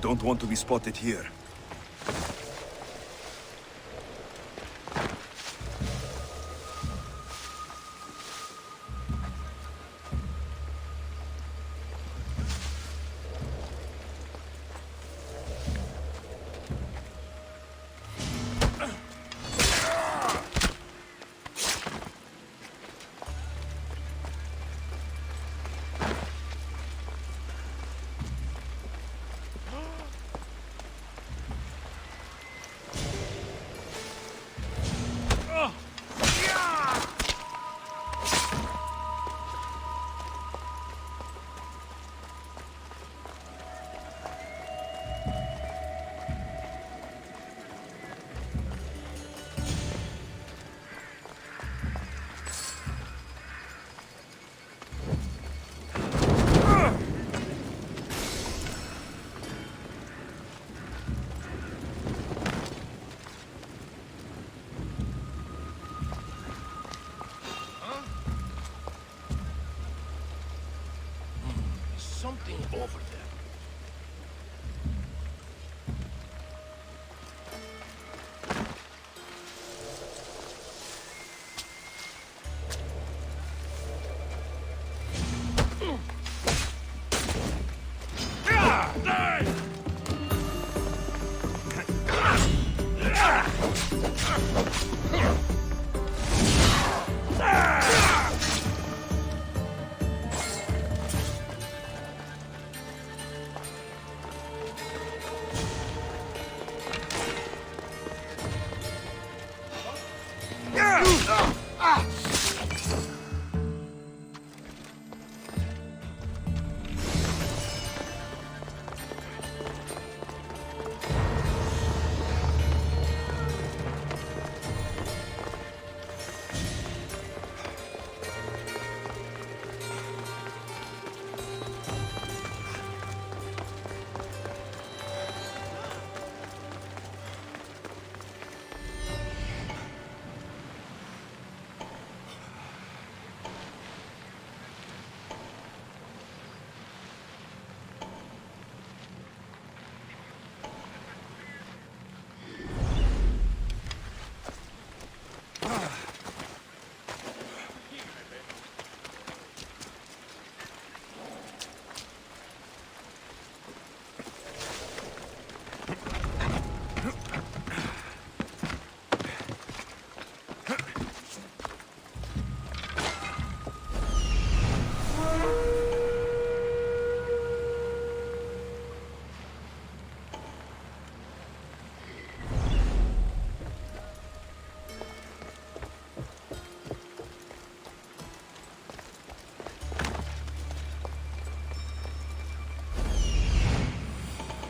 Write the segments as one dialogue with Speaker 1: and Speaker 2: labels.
Speaker 1: don't want to be spotted here.
Speaker 2: Something over there.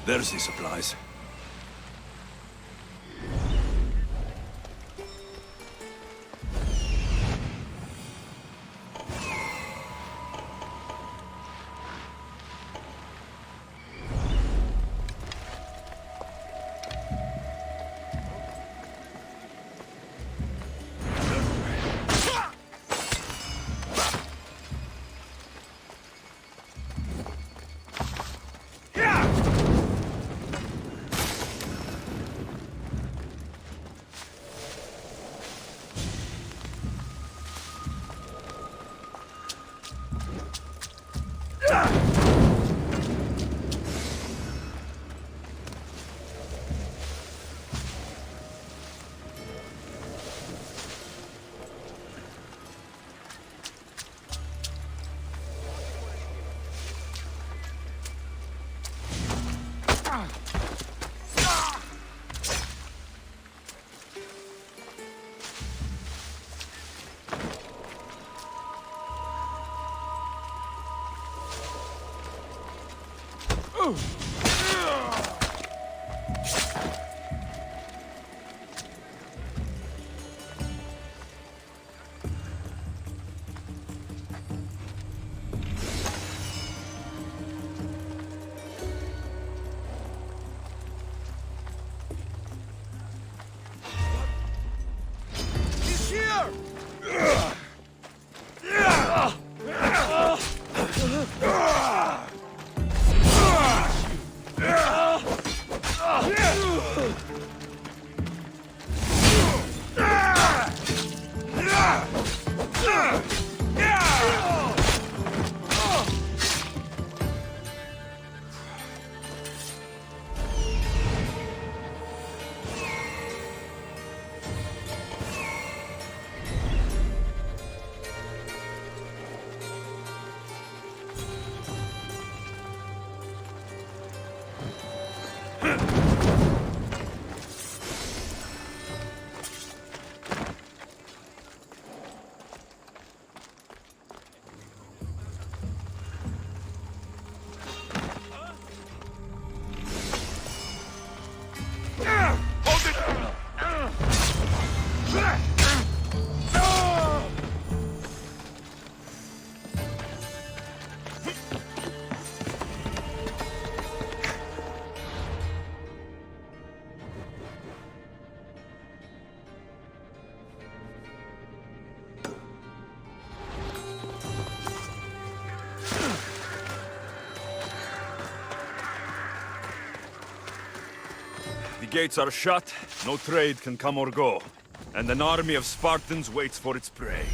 Speaker 1: There's the supplies. gates are shut, no trade can come or go. And an army of Spartans waits for its prey.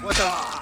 Speaker 2: What the?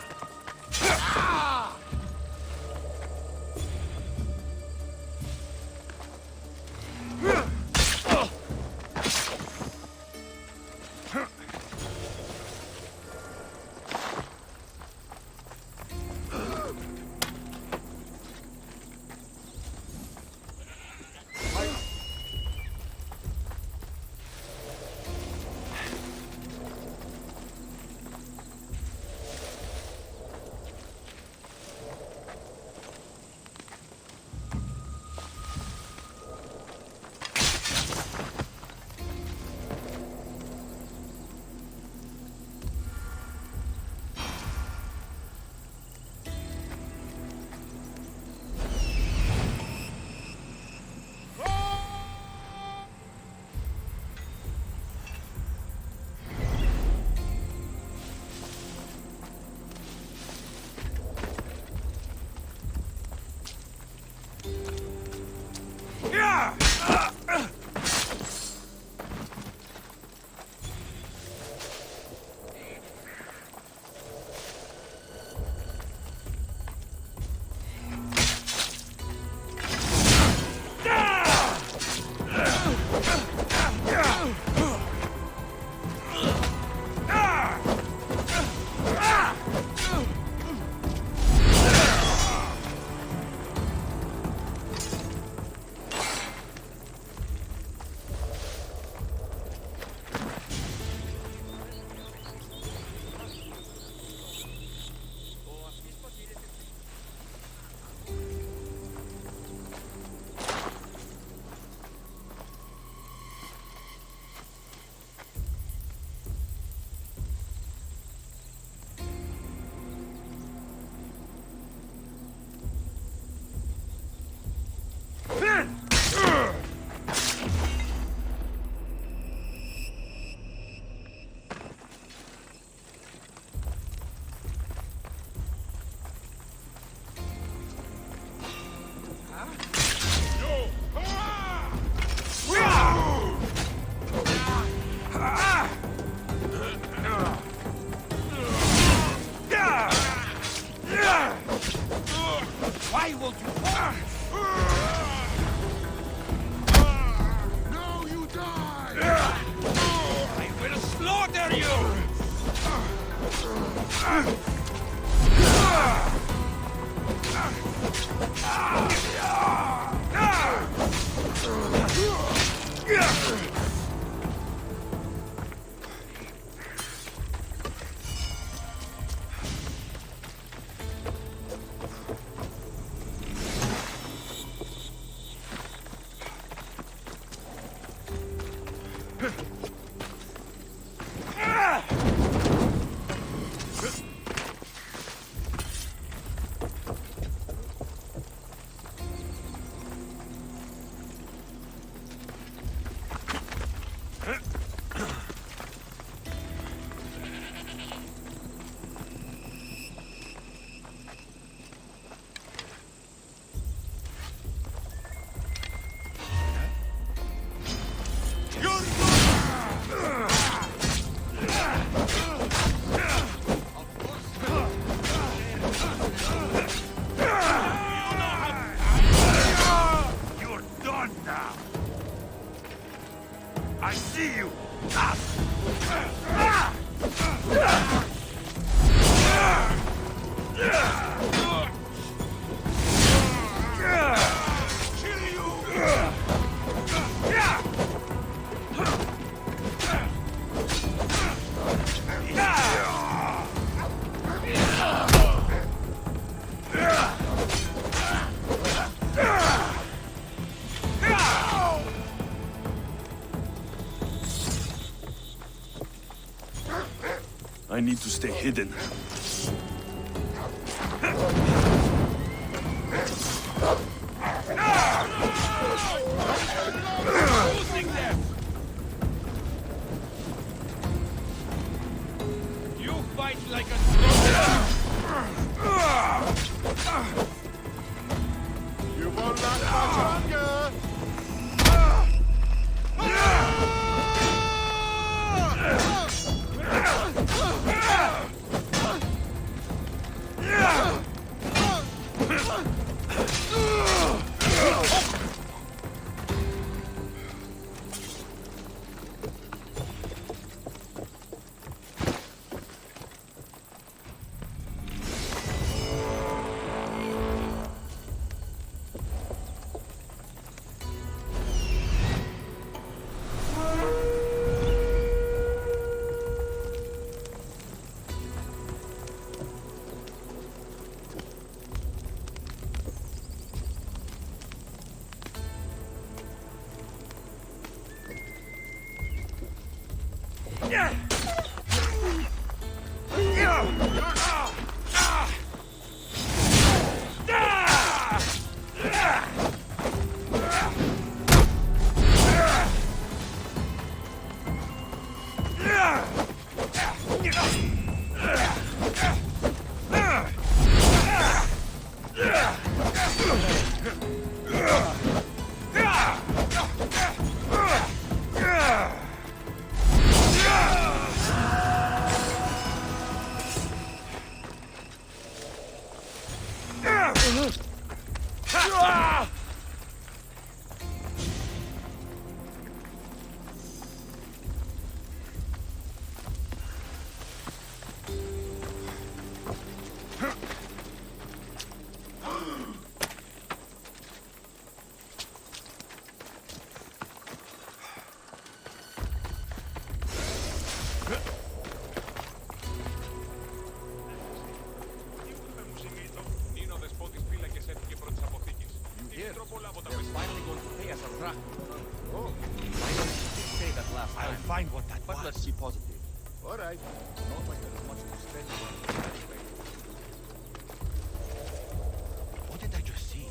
Speaker 3: Why won't you?
Speaker 2: Now you die!
Speaker 3: I will slaughter you!
Speaker 2: You're done now! I see you! Kill you!
Speaker 1: I need to stay hidden.
Speaker 3: Losing them! You fight like a soldier!
Speaker 2: You won't last much longer!
Speaker 3: I'll find what that
Speaker 2: But
Speaker 3: was.
Speaker 2: let's see positive. All right. Not like there's much to spend on anyway.
Speaker 3: What did I just see?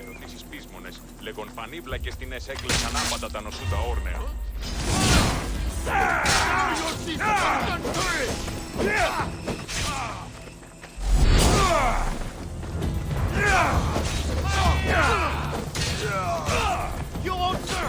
Speaker 4: Ερωτήσεις πείσμονες, λέγον πανίβλακες τινές έκλεισαν άπατα τα νοσούτα όρνεα.
Speaker 2: You won't, sir!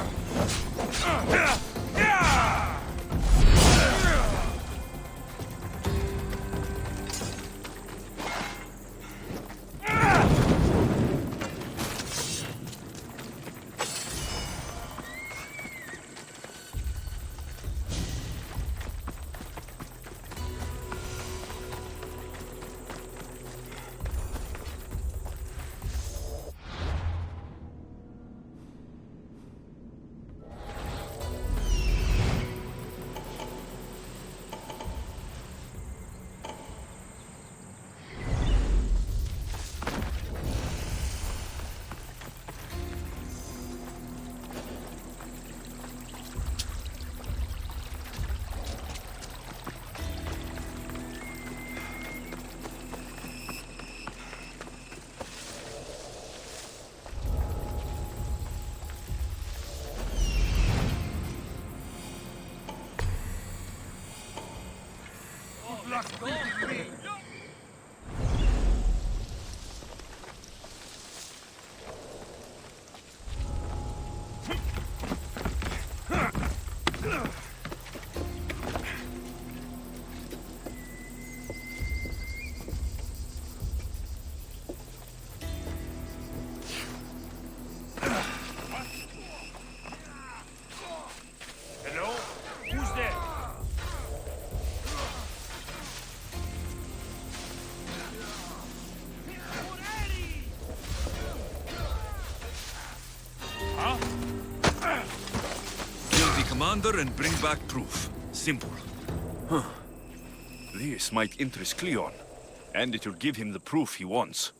Speaker 3: Hello? Who's there?
Speaker 1: commander and bring back proof. Simple. Huh. This might interest Cleon, and it will give him the proof he wants.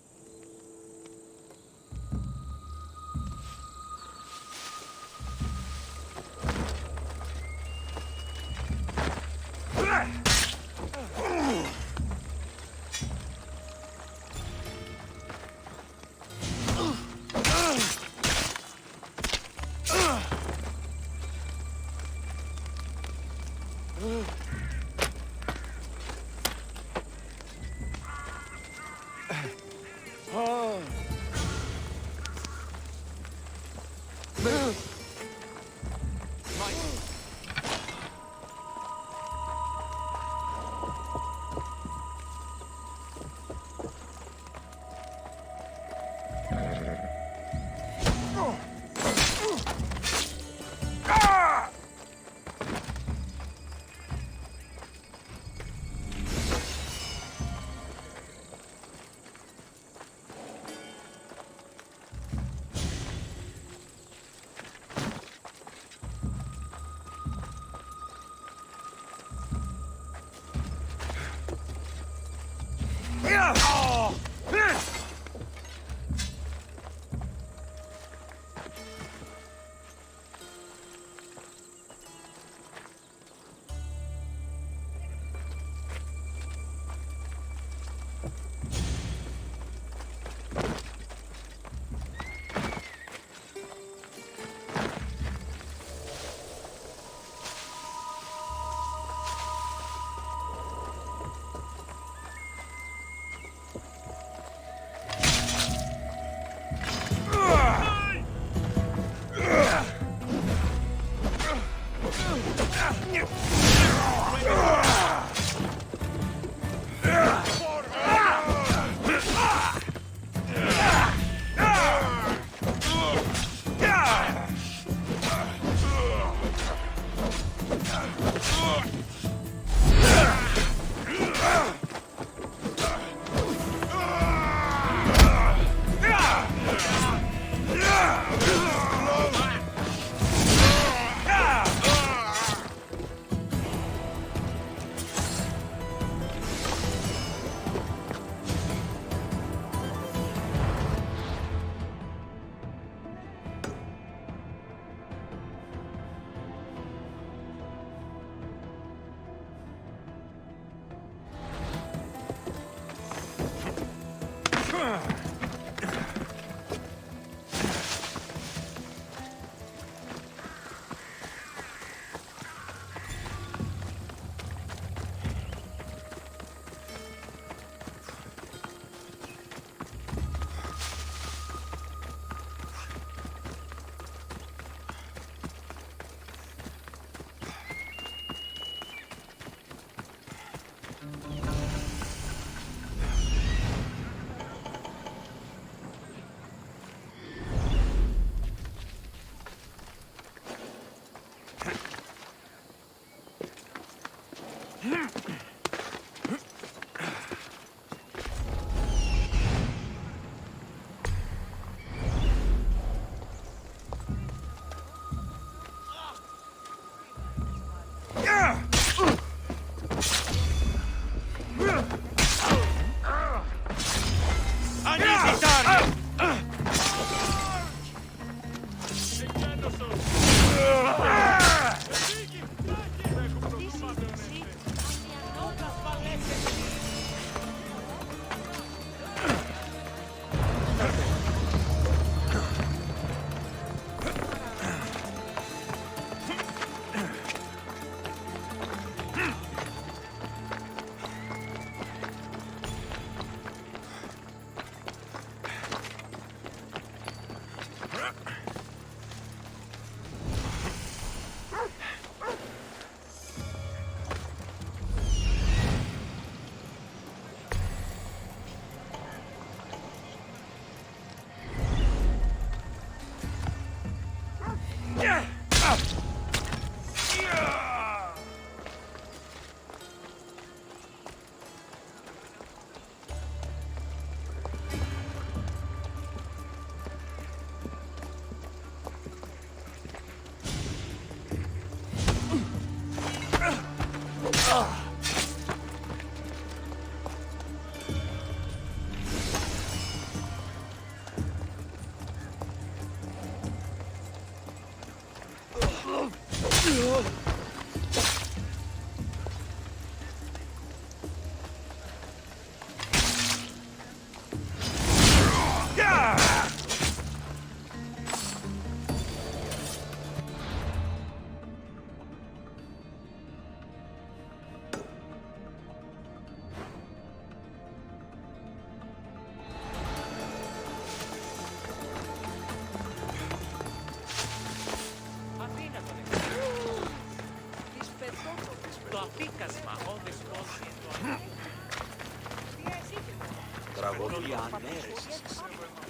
Speaker 3: Ό,τι ανέρεσες.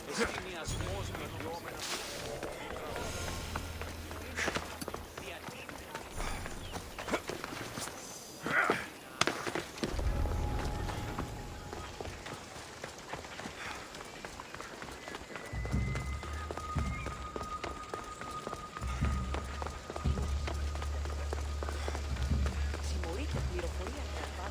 Speaker 4: Εστιμιασμός με λιώμενα.
Speaker 5: Συμμορείτε πληροφορία για τα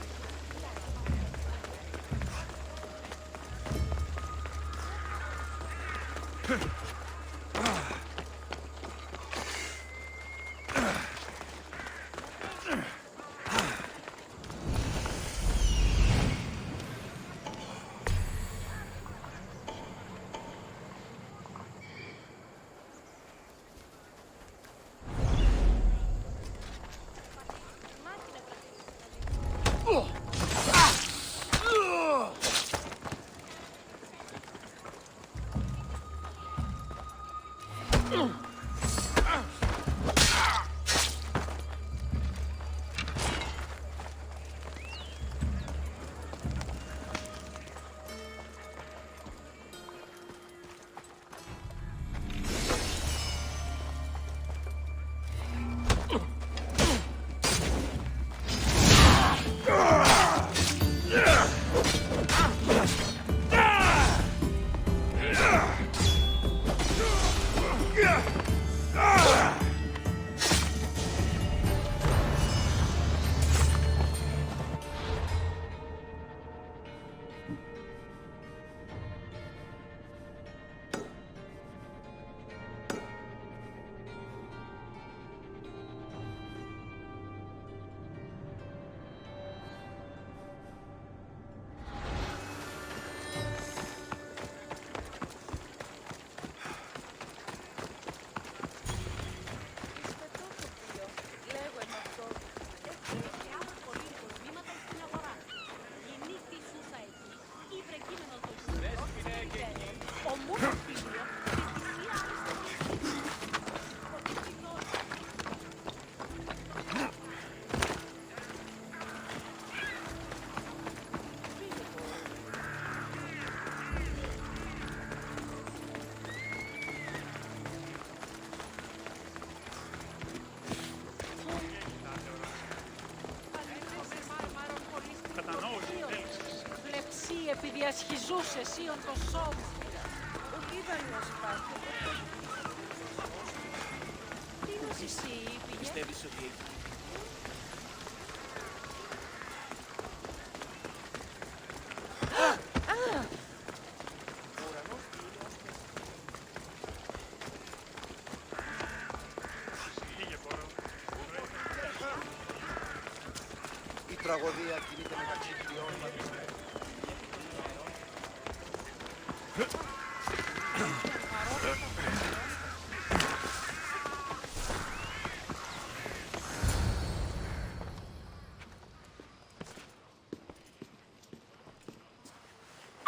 Speaker 6: επειδή ασχιζούσε σύον το σώμα.
Speaker 5: Ο Λίβανος υπάρχει.
Speaker 6: Τι νος εσύ πήγε.
Speaker 3: Πιστεύεις ότι
Speaker 2: Η τραγωδία κινείται μεταξύ τριών βαθμών.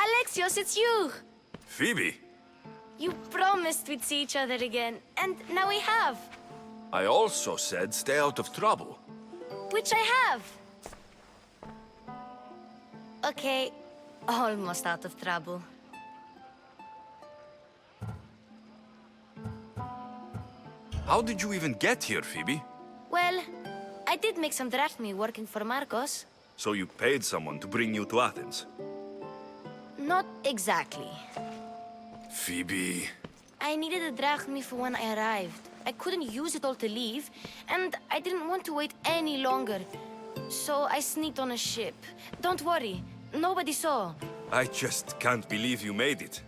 Speaker 7: Alexios, it's you!
Speaker 1: Phoebe,
Speaker 7: You promised we'd see each other again, and now we have.
Speaker 1: I also said stay out of trouble.
Speaker 7: Which I have. Okay, almost out of trouble.
Speaker 1: How did you even get here, Phoebe?
Speaker 7: Well, I did make some drachmi working for Marcos.
Speaker 1: So you paid someone to bring you to Athens?
Speaker 7: Not exactly.
Speaker 1: Phoebe...
Speaker 7: I needed a drachmi for when I arrived. I couldn't use it all to leave, and I didn't want to wait any longer. So I sneaked on a ship. Don't worry, nobody saw.
Speaker 1: I just can't believe you made it.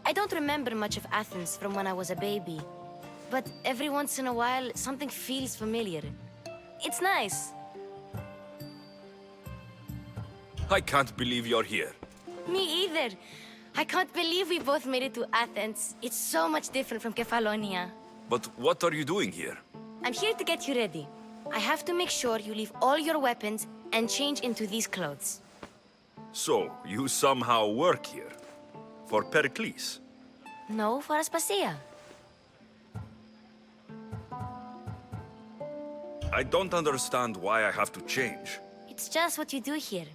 Speaker 7: I don't remember much of Athens from when I was a baby. But every once in a while, something feels familiar. It's nice.
Speaker 1: I can't believe you're here.
Speaker 7: Me either. I can't believe we both made it to Athens. It's so much different from Kefalonia.
Speaker 1: But what are you doing here?
Speaker 7: I'm here to get you ready. I have to make sure you leave all your weapons and change into these clothes.
Speaker 1: So, you somehow work here? For Pericles?
Speaker 7: No, for Aspasia.
Speaker 1: I don't understand why I have to change.
Speaker 7: It's just what you do here.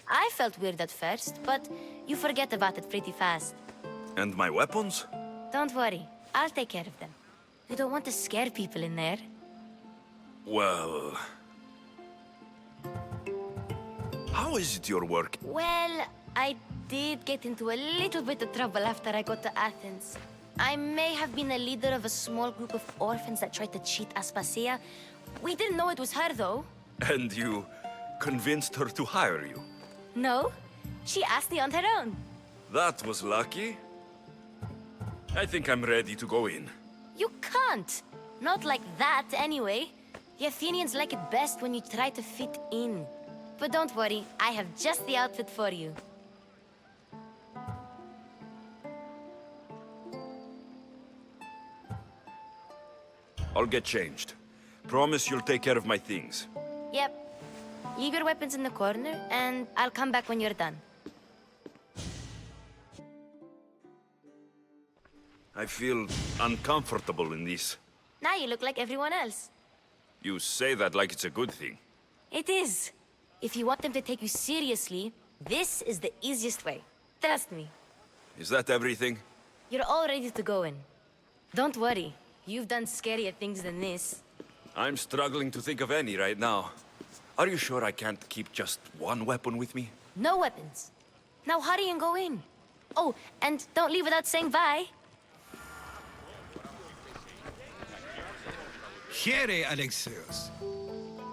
Speaker 7: I felt weird at first, but you forget about it pretty fast.
Speaker 1: And my weapons?
Speaker 7: Don't worry, I'll take care of them. You don't want to scare people in there.
Speaker 1: Well... How is it your work?
Speaker 7: Well, I did get into a little bit of trouble after I got to Athens. I may have been a leader of a small group of orphans that tried to cheat Aspasia. We didn't know it was her, though.
Speaker 1: And you convinced her to hire you?
Speaker 7: No, she asked me on her own.
Speaker 1: That was lucky. I think I'm ready to go in.
Speaker 7: You can't. Not like that, anyway. The Athenians like it best when you try to fit in. But don't worry, I have just the outfit for you.
Speaker 1: I'll get changed. Promise you'll take care of my things.
Speaker 7: Yep. Leave your weapons in the corner, and I'll come back when you're done.
Speaker 1: I feel uncomfortable in this.
Speaker 7: Now you look like everyone else.
Speaker 1: You say that like it's a good thing.
Speaker 7: It is. If you want them to take you seriously, this is the easiest way. Trust me.
Speaker 1: Is that everything?
Speaker 7: You're all ready to go in. Don't worry. You've done scarier things than this.
Speaker 1: I'm struggling to think of any right now. Are you sure I can't keep just one weapon with me?
Speaker 7: No weapons. Now hurry and go in. Oh, and don't leave without saying bye.
Speaker 8: Here, Alexios.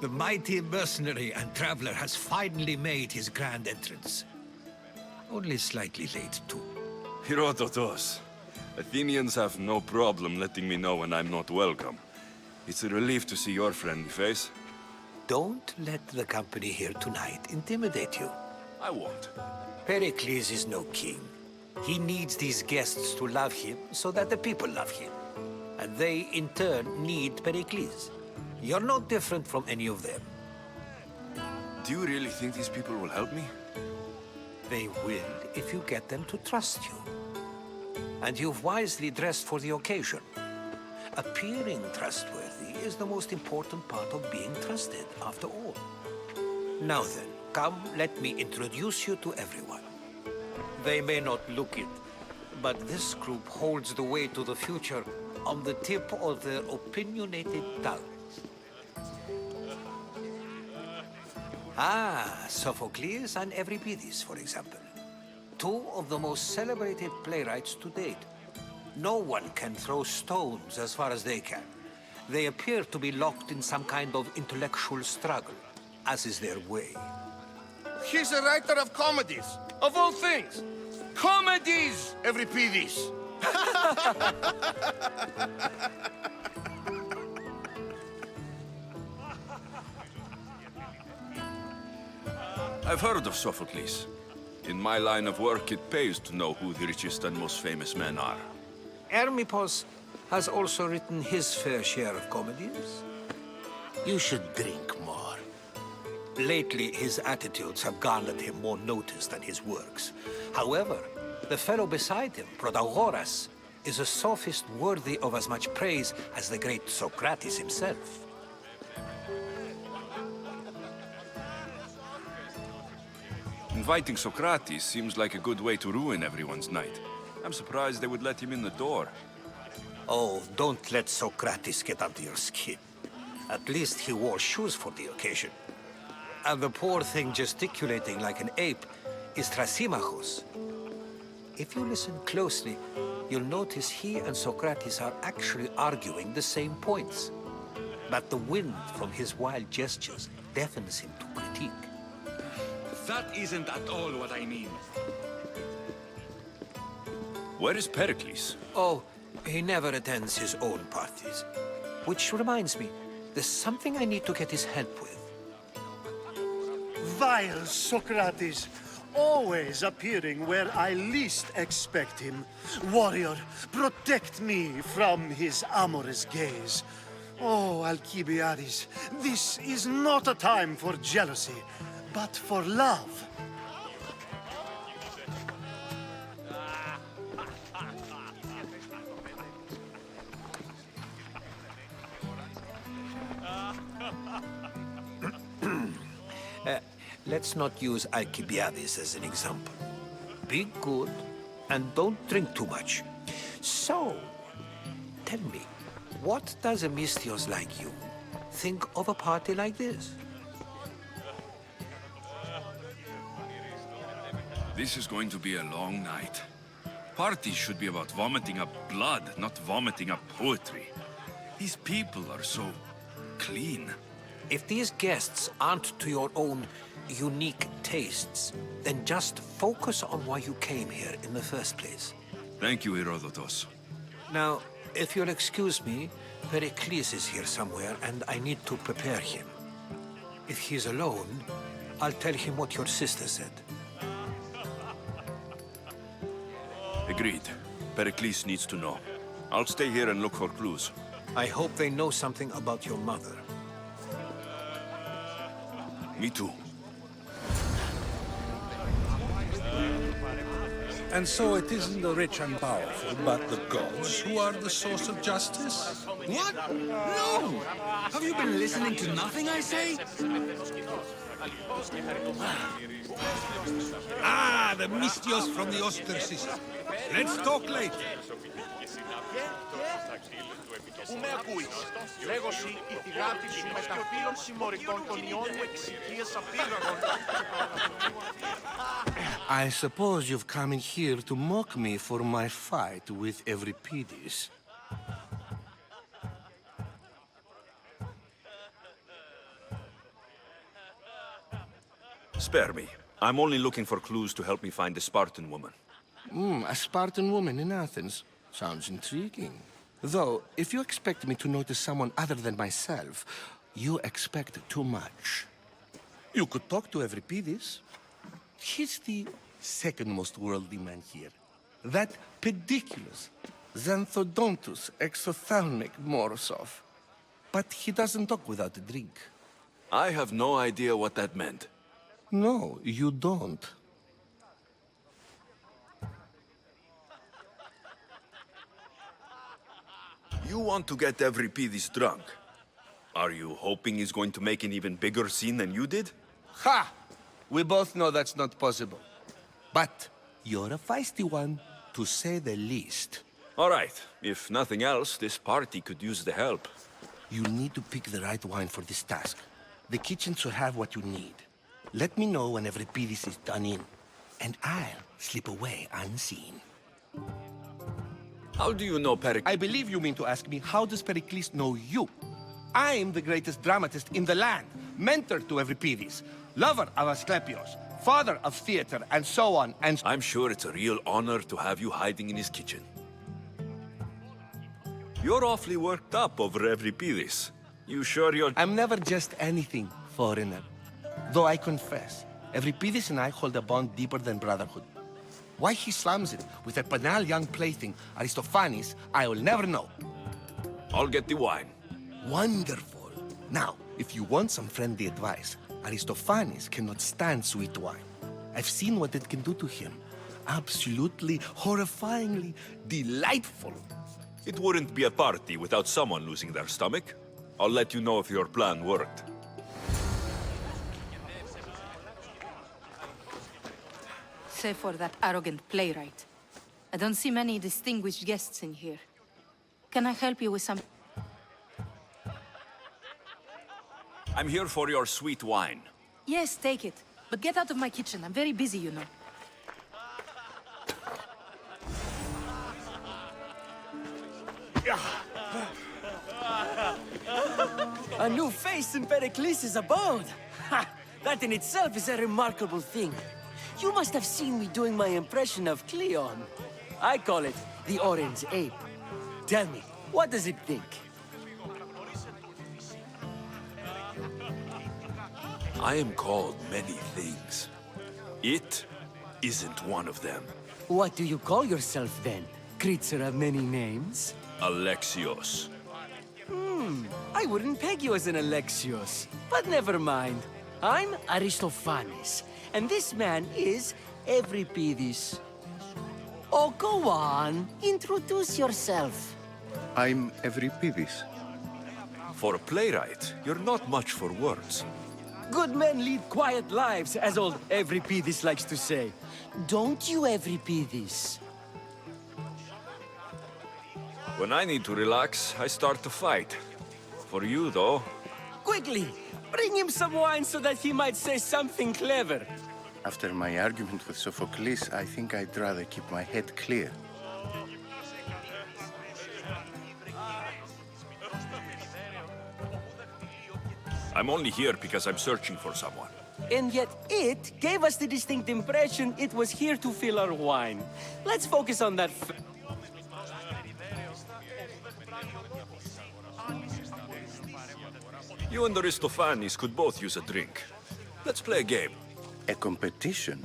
Speaker 8: The mighty mercenary and traveler has finally made his grand entrance. Only slightly late, too.
Speaker 1: Herodotos. Athenians have no problem letting me know when I'm not welcome. It's a relief to see your friendly face.
Speaker 9: Don't let the company here tonight intimidate you.
Speaker 1: I won't.
Speaker 9: Pericles is no king. He needs these guests to love him so that the people love him. And they, in turn, need Pericles. You're no different from any of them.
Speaker 1: Do you really think these people will help me?
Speaker 9: They will if you get them to trust you. And you've wisely dressed for the occasion. Appearing trustworthy is the most important part of being trusted, after all. Now then, come, let me introduce you to everyone. They may not look it, but this group holds the way to the future on the tip of their opinionated tongues. Ah, Sophocles and Euripides, for example. Two of the most celebrated playwrights to date. No one can throw stones as far as they can. They appear to be locked in some kind of intellectual struggle, as is their way.
Speaker 2: He's a writer of comedies, of all things. Comedies, Euripides.
Speaker 1: I've heard of Sophocles. In my line of work, it pays to know who the richest and most famous men are.
Speaker 9: Hermippos has also written his fair share of comedies. You should drink more. Lately, his attitudes have garnered him more notice than his works. However, the fellow beside him, Protagoras, is a sophist worthy of as much praise as the great Socrates himself.
Speaker 1: Inviting Socrates seems like a good way to ruin everyone's night. I'm surprised they would let him in the door.
Speaker 9: Oh, don't let Socrates get under your skin. At least he wore shoes for the occasion. And the poor thing gesticulating like an ape is Thrasymachos. If you listen closely, you'll notice he and Socrates are actually arguing the same points. But the wind from his wild gestures deafens him to critique.
Speaker 3: That isn't at all what I mean.
Speaker 1: Where is Pericles?
Speaker 9: Oh, he never attends his own parties. Which reminds me, there's something I need to get his help with.
Speaker 10: Vile Socrates, always appearing where I least expect him. Warrior, protect me from his amorous gaze. Oh, Alcibiades, this is not a time for jealousy, but for love.
Speaker 9: Let's not use Alcibiades as an example. Be good and don't drink too much. So, tell me, what does a Misthios like you think of a party like this?
Speaker 1: This is going to be a long night. Parties should be about vomiting up blood, not vomiting up poetry. These people are so clean.
Speaker 9: If these guests aren't to your own unique tastes, then just focus on why you came here in the first place.
Speaker 1: Thank you, Herodotus.
Speaker 9: Now, if you'll excuse me, Pericles is here somewhere, and I need to prepare him. If he's alone, I'll tell him what your sister said.
Speaker 1: Agreed. Pericles needs to know. I'll stay here and look for clues.
Speaker 9: I hope they know something about your mother.
Speaker 1: Me too.
Speaker 11: And so it isn't the rich and powerful, but the gods who are the source of justice?
Speaker 12: What? No! Have you been listening to nothing I say?
Speaker 11: Ah, the Misthios from the Odyssey. Let's talk later.
Speaker 2: Πού με ακούεις? Λέγωση η θυγάτη σου μεταφύλων συμμοριτών των Ιόνιου εξοικείας απίγαγων.
Speaker 12: I suppose you've come in here to mock me for my fight with Euripides.
Speaker 1: Spare me. I'm only looking for clues to help me find a Spartan woman.
Speaker 12: A Spartan woman in Athens. Sounds intriguing. Though, if you expect me to notice someone other than myself, you expect too much. You could talk to Euripides. He's the second most worldly man here. That pediculous, xanthodontus, exophthalmic Morosov. But he doesn't talk without a drink.
Speaker 1: I have no idea what that meant.
Speaker 12: No, you don't.
Speaker 1: You want to get Euripides drunk. Are you hoping he's going to make an even bigger scene than you did?
Speaker 12: Ha! We both know that's not possible. But you're a feisty one, to say the least.
Speaker 1: All right. If nothing else, this party could use the help.
Speaker 12: You need to pick the right wine for this task. The kitchen should have what you need. Let me know when Euripides is done in, and I'll slip away unseen.
Speaker 1: How do you know
Speaker 12: I believe you mean to ask me, how does Pericles know you? I'm the greatest dramatist in the land, mentor to Euripides, lover of Asclepios, father of theater, and so on, and...
Speaker 1: I'm sure it's a real honor to have you hiding in his kitchen. You're awfully worked up over Euripides. You sure you're...
Speaker 12: I'm never just anything, foreigner. Though I confess, Euripides and I hold a bond deeper than brotherhood. Why he slams it with a banal young plaything, Aristophanes, I will never know.
Speaker 1: I'll get the wine.
Speaker 12: Wonderful. Now, if you want some friendly advice, Aristophanes cannot stand sweet wine. I've seen what it can do to him. Absolutely, horrifyingly delightful.
Speaker 1: It wouldn't be a party without someone losing their stomach. I'll let you know if your plan worked.
Speaker 13: Save for that arrogant playwright. I don't see many distinguished guests in here. Can I help you with some...
Speaker 1: I'm here for your sweet wine.
Speaker 13: Yes, take it. But get out of my kitchen. I'm very busy, you know.
Speaker 14: A new face in Pericles' abode! Ha! That in itself is a remarkable thing. You must have seen me doing my impression of Cleon. I call it the Orange Ape. Tell me, what does it think?
Speaker 1: I am called many things. It isn't one of them.
Speaker 14: What do you call yourself then? Creature of many names?
Speaker 1: Alexios.
Speaker 14: I wouldn't peg you as an Alexios. But never mind. I'm Aristophanes. And this man is Euripides. Oh, go on. Introduce yourself.
Speaker 15: I'm Euripides.
Speaker 1: For a playwright, you're not much for words.
Speaker 14: Good men lead quiet lives, as old Evripidis likes to say. Don't you, Evripidis?
Speaker 1: When I need to relax, I start to fight. For you, though.
Speaker 14: Quickly! Bring him some wine so that he might say something clever.
Speaker 15: After my argument with Sophocles, I think I'd rather keep my head clear.
Speaker 1: I'm only here because I'm searching for someone.
Speaker 14: And yet it gave us the distinct impression it was here to fill our wine. Let's focus on that
Speaker 1: You and Aristophanes could both use a drink. Let's play a game.
Speaker 15: A competition?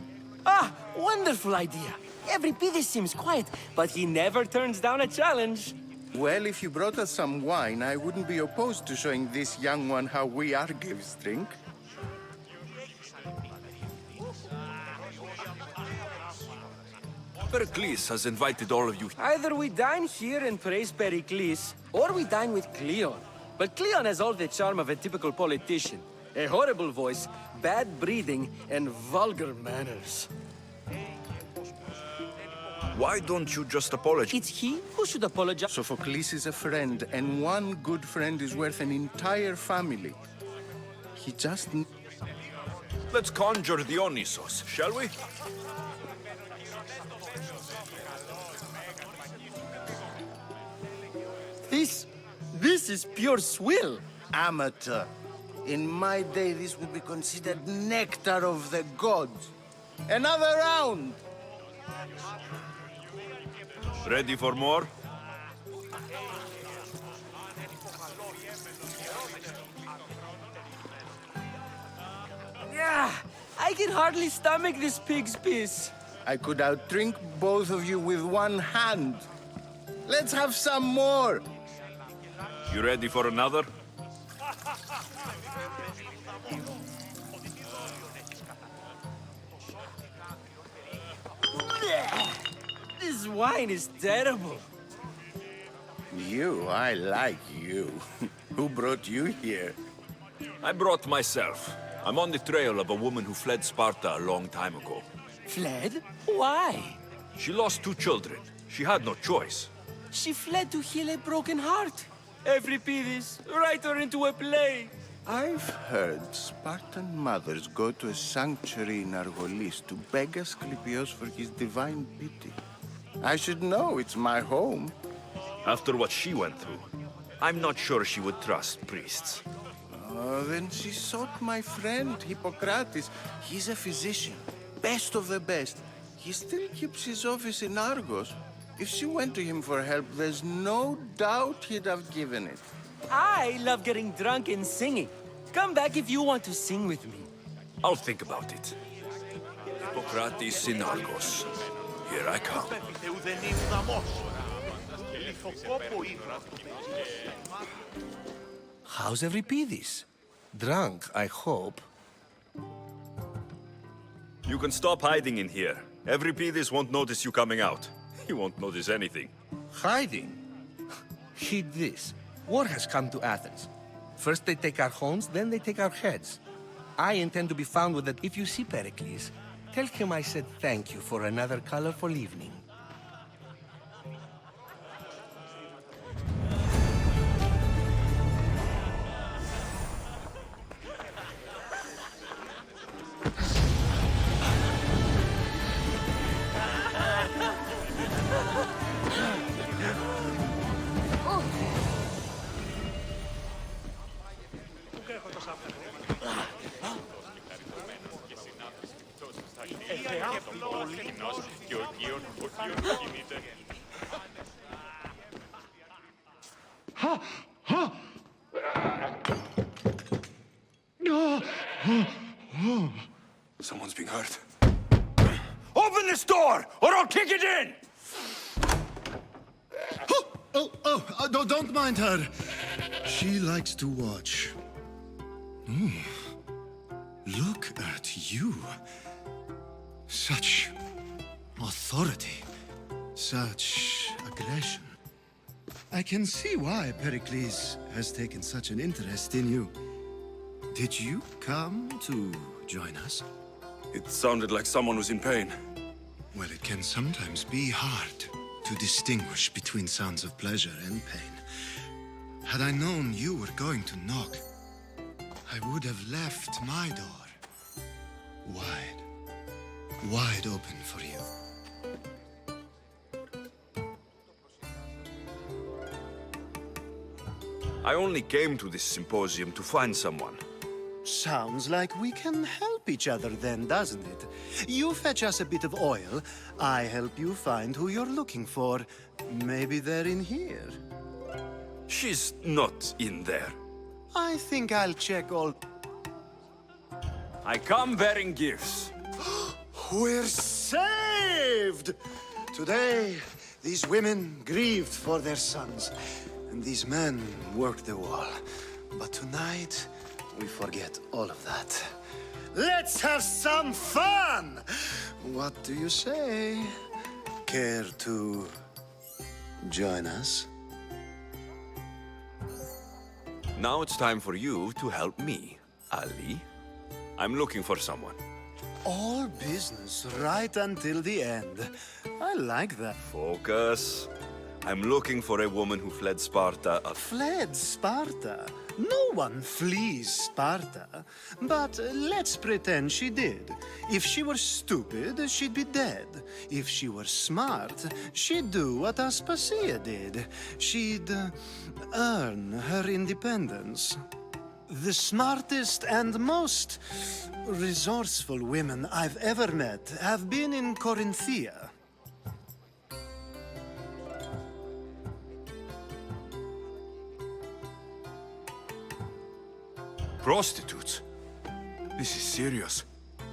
Speaker 14: Ah, wonderful idea. Evripidis seems quiet, but he never turns down a challenge.
Speaker 15: Well, if you brought us some wine, I wouldn't be opposed to showing this young one how we Argives drink.
Speaker 1: Pericles has invited all of you.
Speaker 14: Either we dine here and praise Pericles, or we dine with Cleon. But Cleon has all the charm of a typical politician. A horrible voice, bad breeding, and vulgar manners.
Speaker 1: Why don't you just apologize?
Speaker 14: It's he who should apologize.
Speaker 15: Sophocles is a friend, and one good friend is worth an entire family. He just...
Speaker 1: Let's conjure Dionysos, shall we?
Speaker 14: This is pure swill.
Speaker 15: Amateur. In my day, this would be considered nectar of the gods. Another round!
Speaker 1: Ready for more?
Speaker 14: Yeah, I can hardly stomach this pig's piss.
Speaker 15: I could outdrink both of you with one hand. Let's have some more!
Speaker 1: You ready for another?
Speaker 14: This wine is terrible.
Speaker 15: You, I like you. Who brought you here?
Speaker 1: I brought myself. I'm on the trail of a woman who fled Sparta a long time ago.
Speaker 14: Fled? Why?
Speaker 1: She lost 2 children. She had no choice.
Speaker 14: She fled to heal a broken heart. Evripidis, write her into a play.
Speaker 15: I've heard Spartan mothers go to a sanctuary in Argolis to beg Asclepios for his divine pity. I should know, it's my home.
Speaker 1: After what she went through, I'm not sure she would trust priests.
Speaker 15: Oh, then she sought my friend, Hippocrates. He's a physician, best of the best. He still keeps his office in Argos. If she went to him for help, there's no doubt he'd have given it.
Speaker 14: I love getting drunk and singing. Come back if you want to sing with me.
Speaker 1: I'll think about it. Hippocrates in Argos. Here I come.
Speaker 12: How's Evripidis? Drunk, I hope.
Speaker 1: You can stop hiding in here. Evripidis won't notice you coming out. He won't notice anything.
Speaker 12: Hiding? Heed this. War has come to Athens. First they take our homes, then they take our heads. I intend to be found with it. If you see Pericles, tell him I said thank you for another colorful evening.
Speaker 1: Someone's being hurt. Open this door, or I'll kick it in!
Speaker 10: Don't mind her. She likes to watch. Look at you. Such authority. Such aggression. I can see why Pericles has taken such an interest in you.
Speaker 16: Did you come to join us?
Speaker 1: It sounded like someone was in pain.
Speaker 16: Well, it can sometimes be hard to distinguish between sounds of pleasure and pain. Had I known you were going to knock, I would have left my door wide open for you.
Speaker 1: I only came to this symposium to find someone.
Speaker 10: Sounds like we can help each other then, doesn't it? You fetch us a bit of oil, I help you find who you're looking for. Maybe they're in here.
Speaker 1: She's not in there.
Speaker 10: I think I'll check all...
Speaker 1: I come bearing gifts.
Speaker 10: We're saved! Today, these women grieved for their sons, and these men worked the wall. But tonight, we forget all of that. Let's have some fun! What do you say? Care to join us?
Speaker 1: Now it's time for you to help me, Ali. I'm looking for someone.
Speaker 10: All business right until the end. I like that.
Speaker 1: Focus. I'm looking for a woman who fled Sparta.
Speaker 10: Fled Sparta? No one flees Sparta. But let's pretend she did. If she were stupid, she'd be dead. If she were smart, she'd do what Aspasia did. She'd earn her independence. The smartest and most resourceful women I've ever met have been in Corinthia.
Speaker 1: Prostitutes? This is serious.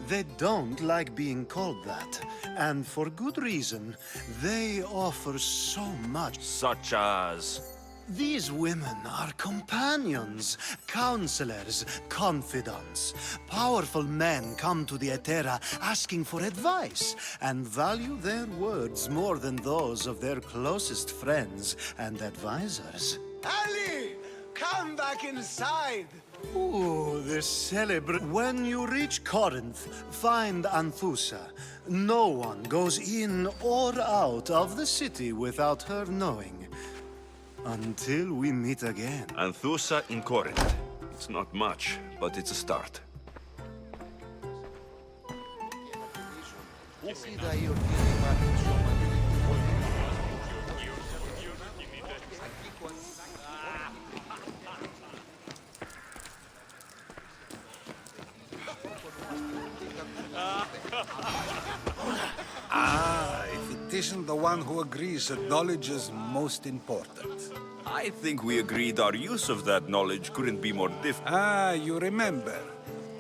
Speaker 10: They don't like being called that, and for good reason. They offer so much.
Speaker 1: Such as?
Speaker 10: These women are companions, counselors, confidants. Powerful men come to the Etera asking for advice and value their words more than those of their closest friends and advisors.
Speaker 15: Ali! Come back inside!
Speaker 10: Ooh, the When you reach Corinth, find Anthusa. No one goes in or out of the city without her knowing. Until we meet again.
Speaker 1: Anthusa in Corinth. It's not much, but it's a start.
Speaker 11: If it isn't the one who agrees that knowledge is most important.
Speaker 1: I think we agreed our use of that knowledge couldn't be more different.
Speaker 11: You remember.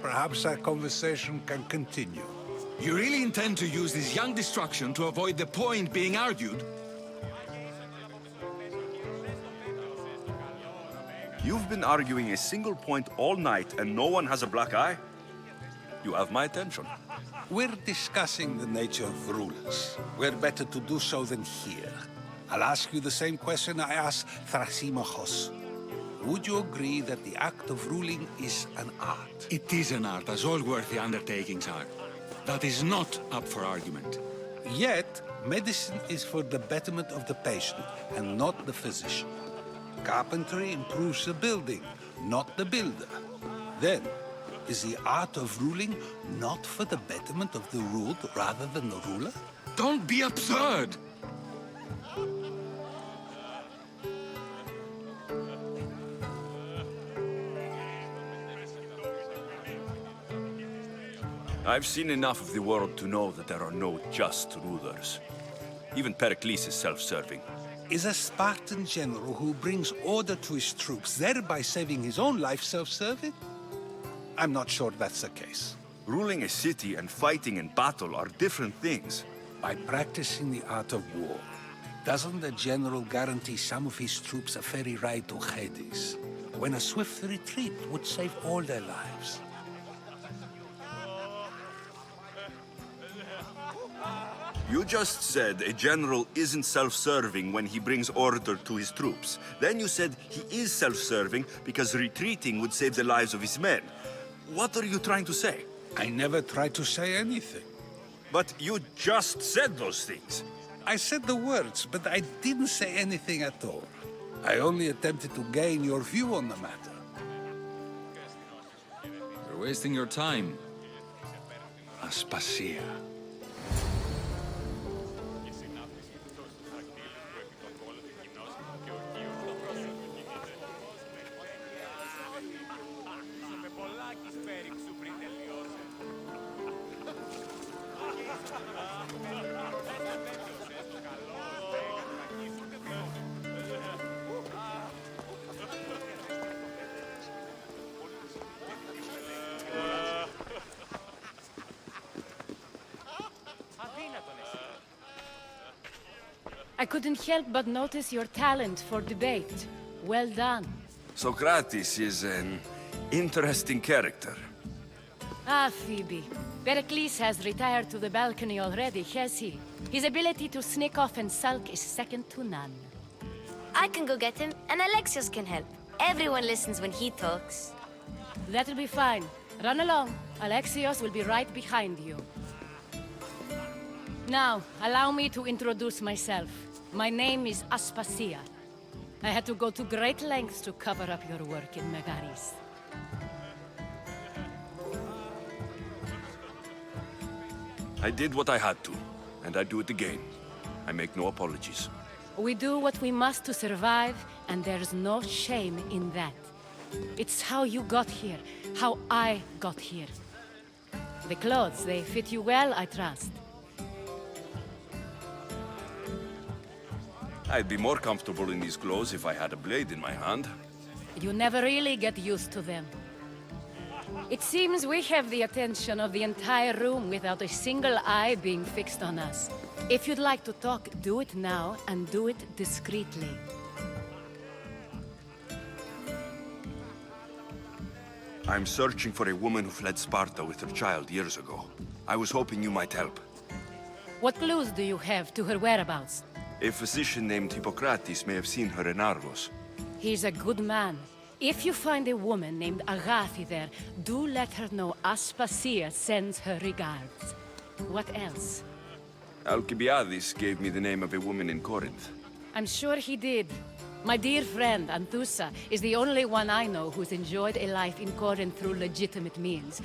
Speaker 11: Perhaps our conversation can continue.
Speaker 3: You really intend to use this young destruction to avoid the point being argued?
Speaker 1: You've been arguing a single point all night and no one has a black eye? You have my attention.
Speaker 11: We're discussing the nature of rulers. Where better to do so than here? I'll ask you the same question I asked Thrasymachos. Would you agree that the act of ruling is an art?
Speaker 3: It is an art, as all worthy undertakings are. That is not up for argument.
Speaker 11: Yet, medicine is for the betterment of the patient, and not the physician. Carpentry improves the building, not the builder. Then, is the art of ruling not for the betterment of the ruled rather than the ruler?
Speaker 3: Don't be absurd!
Speaker 1: I've seen enough of the world to know that there are no just rulers. Even Pericles is self-serving.
Speaker 11: Is a Spartan general who brings order to his troops, thereby saving his own life, self-serving? I'm not sure that's the case.
Speaker 1: Ruling a city and fighting in battle are different things.
Speaker 11: By practicing the art of war, doesn't the general guarantee some of his troops a ferry ride to Hades, when a swift retreat would save all their lives?
Speaker 1: You just said a general isn't self-serving when he brings order to his troops. Then you said he is self-serving because retreating would save the lives of his men. What are you trying to say?
Speaker 11: I never tried to say anything.
Speaker 1: But you just said those things.
Speaker 11: I said the words, but I didn't say anything at all. I only attempted to gain your view on the matter.
Speaker 3: You're wasting your time. Aspasia.
Speaker 6: I couldn't help but notice your talent for debate. Well done.
Speaker 1: Socrates is an interesting character.
Speaker 6: Ah, Phoebe. Pericles has retired to the balcony already, has he? His ability to sneak off and sulk is second to none.
Speaker 7: I can go get him, and Alexios can help. Everyone listens when he talks.
Speaker 6: That'll be fine. Run along. Alexios will be right behind you. Now, allow me to introduce myself. My name is Aspasia. I had to go to great lengths to cover up your work in Megaris.
Speaker 1: I did what I had to, and I do it again. I make no apologies.
Speaker 6: We do what we must to survive, and there's no shame in that. It's how you got here, how I got here. The clothes, they fit you well, I trust.
Speaker 1: I'd be more comfortable in these clothes if I had a blade in my hand.
Speaker 6: You never really get used to them. It seems we have the attention of the entire room without a single eye being fixed on us. If you'd like to talk, do it now, and do it discreetly.
Speaker 1: I'm searching for a woman who fled Sparta with her child years ago. I was hoping you might help.
Speaker 6: What clues do you have to her whereabouts?
Speaker 1: A physician named Hippocrates may have seen her in Argos.
Speaker 6: He's a good man. If you find a woman named Agathi there, do let her know Aspasia sends her regards. What else?
Speaker 1: Alcibiades gave me the name of a woman in Corinth.
Speaker 6: I'm sure he did. My dear friend, Anthusa, is the only one I know who's enjoyed a life in Corinth through legitimate means.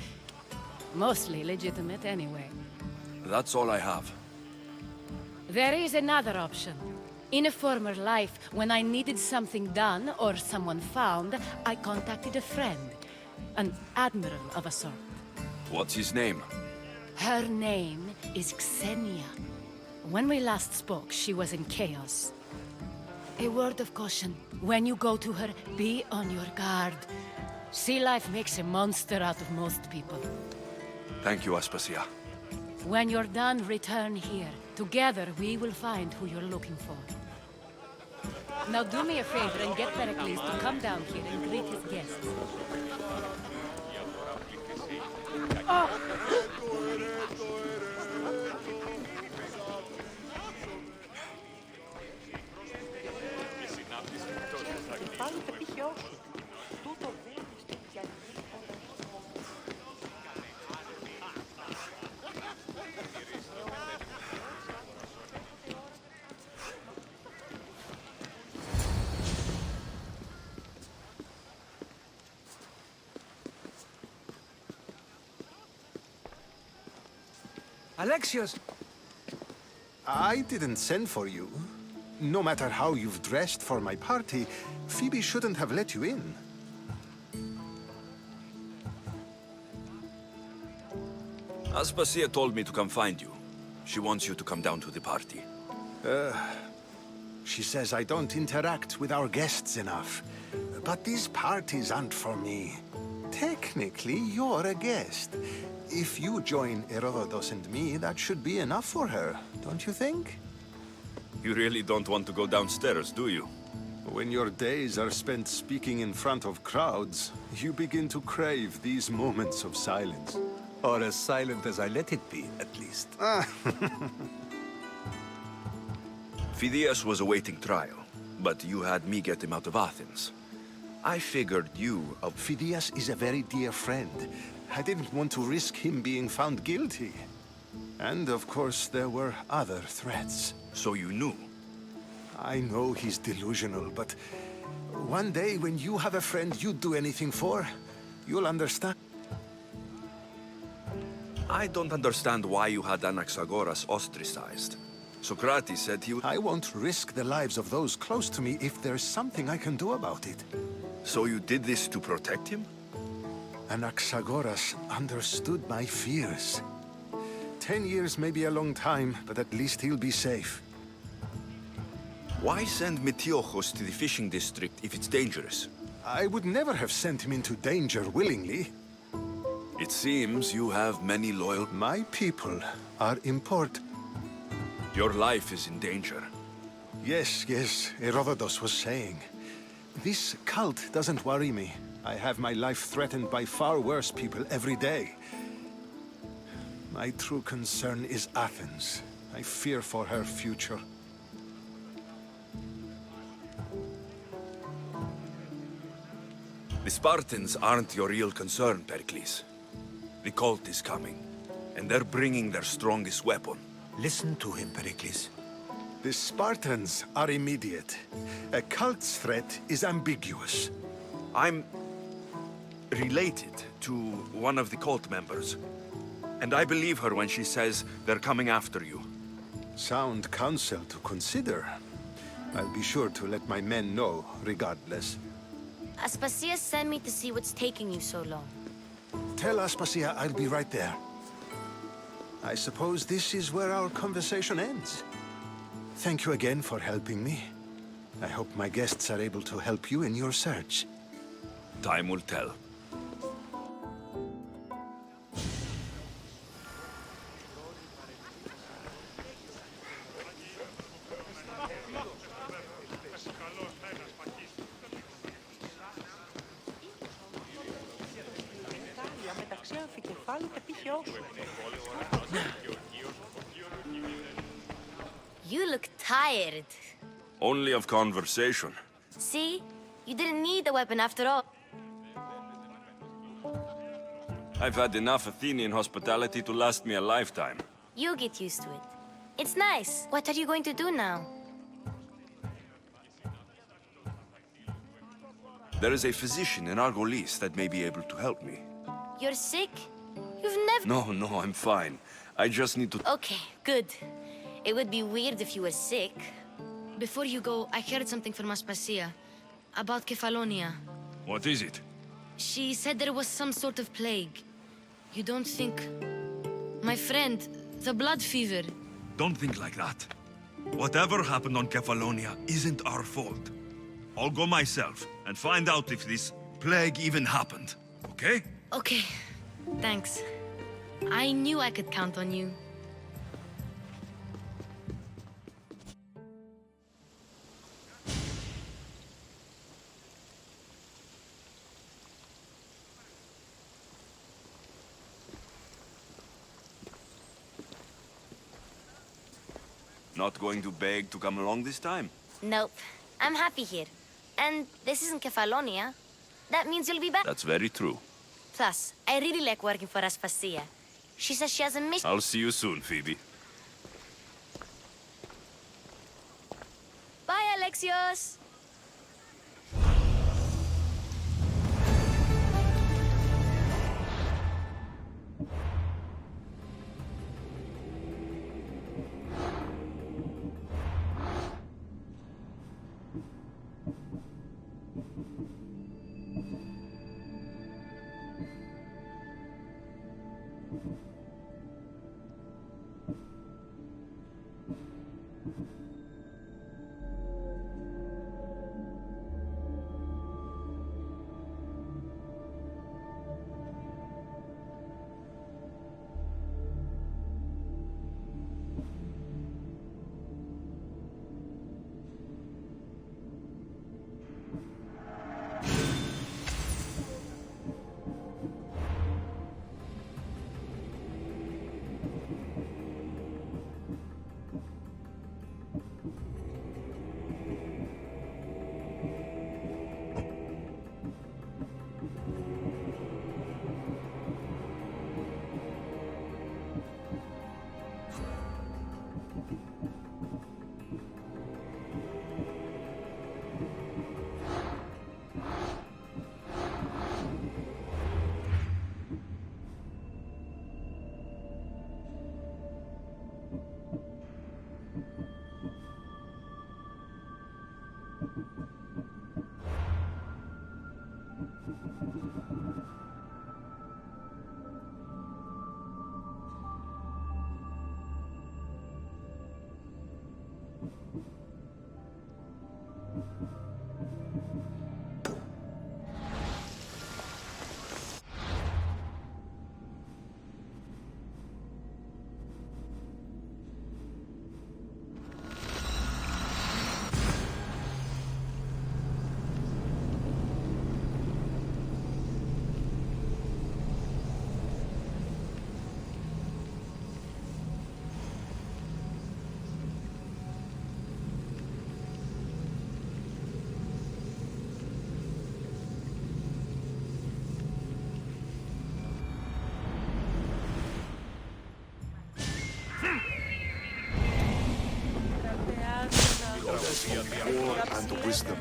Speaker 6: Mostly legitimate, anyway.
Speaker 1: That's all I have.
Speaker 6: There is another option. In a former life, when I needed something done or someone found, I contacted a friend. An admiral of a sort.
Speaker 1: What's his name?
Speaker 6: Her name is Xenia. When we last spoke, she was in chaos. A word of caution. When you go to her, be on your guard. Sea life makes a monster out of most people.
Speaker 1: Thank you, Aspasia.
Speaker 6: When you're done, return here. Together, we will find who you're looking for. Now do me a favor and get Pericles to come down here and greet his guests.
Speaker 5: Πάλι πετύχε όχι. Τούτο δεν είναι στο πιανί.
Speaker 8: Alexios!
Speaker 17: I didn't send for you. No matter how you've dressed for my party, Phoebe shouldn't have let you in.
Speaker 1: Aspasia told me to come find you. She wants you to come down to the party.
Speaker 17: She says I don't interact with our guests enough. But these parties aren't for me. Technically, you're a guest. If you join Herodotus and me, that should be enough for her, don't you think?
Speaker 1: You really don't want to go downstairs, do you?
Speaker 17: When your days are spent speaking in front of crowds, you begin to crave these moments of silence.
Speaker 8: Or as silent as I let it be, at least.
Speaker 1: Phidias was awaiting trial, but you had me get him out of Athens.
Speaker 18: I figured you...
Speaker 17: Phidias is a very dear friend. I didn't want to risk him being found guilty. And of course, there were other threats.
Speaker 1: So you knew?
Speaker 17: I know he's delusional, but one day when you have a friend you'd do anything for, you'll understand.
Speaker 1: I don't understand why you had Anaxagoras ostracized. Socrates said he would...
Speaker 17: I won't risk the lives of those close to me if there's something I can do about it.
Speaker 1: So you did this to protect him?
Speaker 17: Anaxagoras understood my fears. 10 years may be a long time, but at least he'll be safe.
Speaker 1: Why send Metiochos to the fishing district if it's dangerous?
Speaker 17: I would never have sent him into danger willingly.
Speaker 1: It seems you have many loyal...
Speaker 17: My people are important.
Speaker 1: Your life is in danger.
Speaker 17: Yes, Herodotus was saying. This cult doesn't worry me. I have my life threatened by far worse people every day. My true concern is Athens. I fear for her future.
Speaker 1: The Spartans aren't your real concern, Pericles. The cult is coming, and they're bringing their strongest weapon.
Speaker 8: Listen to him, Pericles.
Speaker 17: The Spartans are immediate. A cult's threat is ambiguous.
Speaker 1: I'm related to one of the cult members, and I believe her when she says they're coming after you.
Speaker 17: Sound counsel to consider. I'll be sure to let my men know, regardless.
Speaker 7: Aspasia sent me to see what's taking you so long.
Speaker 17: Tell Aspasia I'll be right there. I suppose this is where our conversation ends. Thank you again for helping me. I hope my guests are able to help you in your search.
Speaker 1: Time will tell.
Speaker 5: μεταξύ αμφικεφάλου και τύχεώς σου.
Speaker 7: You look tired.
Speaker 1: Only of conversation.
Speaker 7: See? You didn't need the weapon after all.
Speaker 1: I've had enough Athenian hospitality to last me a lifetime.
Speaker 7: You get used to it. It's nice. What are you going to do now?
Speaker 1: There is a physician in Argolis that may be able to help me.
Speaker 7: You're sick? You've never...
Speaker 1: No, I'm fine. I just need to...
Speaker 7: Okay, good. It would be weird if you were sick. Before you go, I heard something from Aspasia. About Kefalonia.
Speaker 1: What is it?
Speaker 7: She said there was some sort of plague. You don't think... My friend, the blood fever.
Speaker 1: Don't think like that. Whatever happened on Kefalonia isn't our fault. I'll go myself and find out if this plague even happened, okay?
Speaker 7: Okay, thanks. I knew I could count on you.
Speaker 1: Not going to beg to come along this time?
Speaker 7: Nope. I'm happy here. And this isn't Kefalonia. That means you'll be back.
Speaker 1: That's very true.
Speaker 7: Plus, I really like working for Aspasia. She says she has a mission.
Speaker 1: I'll see you soon, Phoebe.
Speaker 7: Bye, Alexios!
Speaker 9: war and wisdom.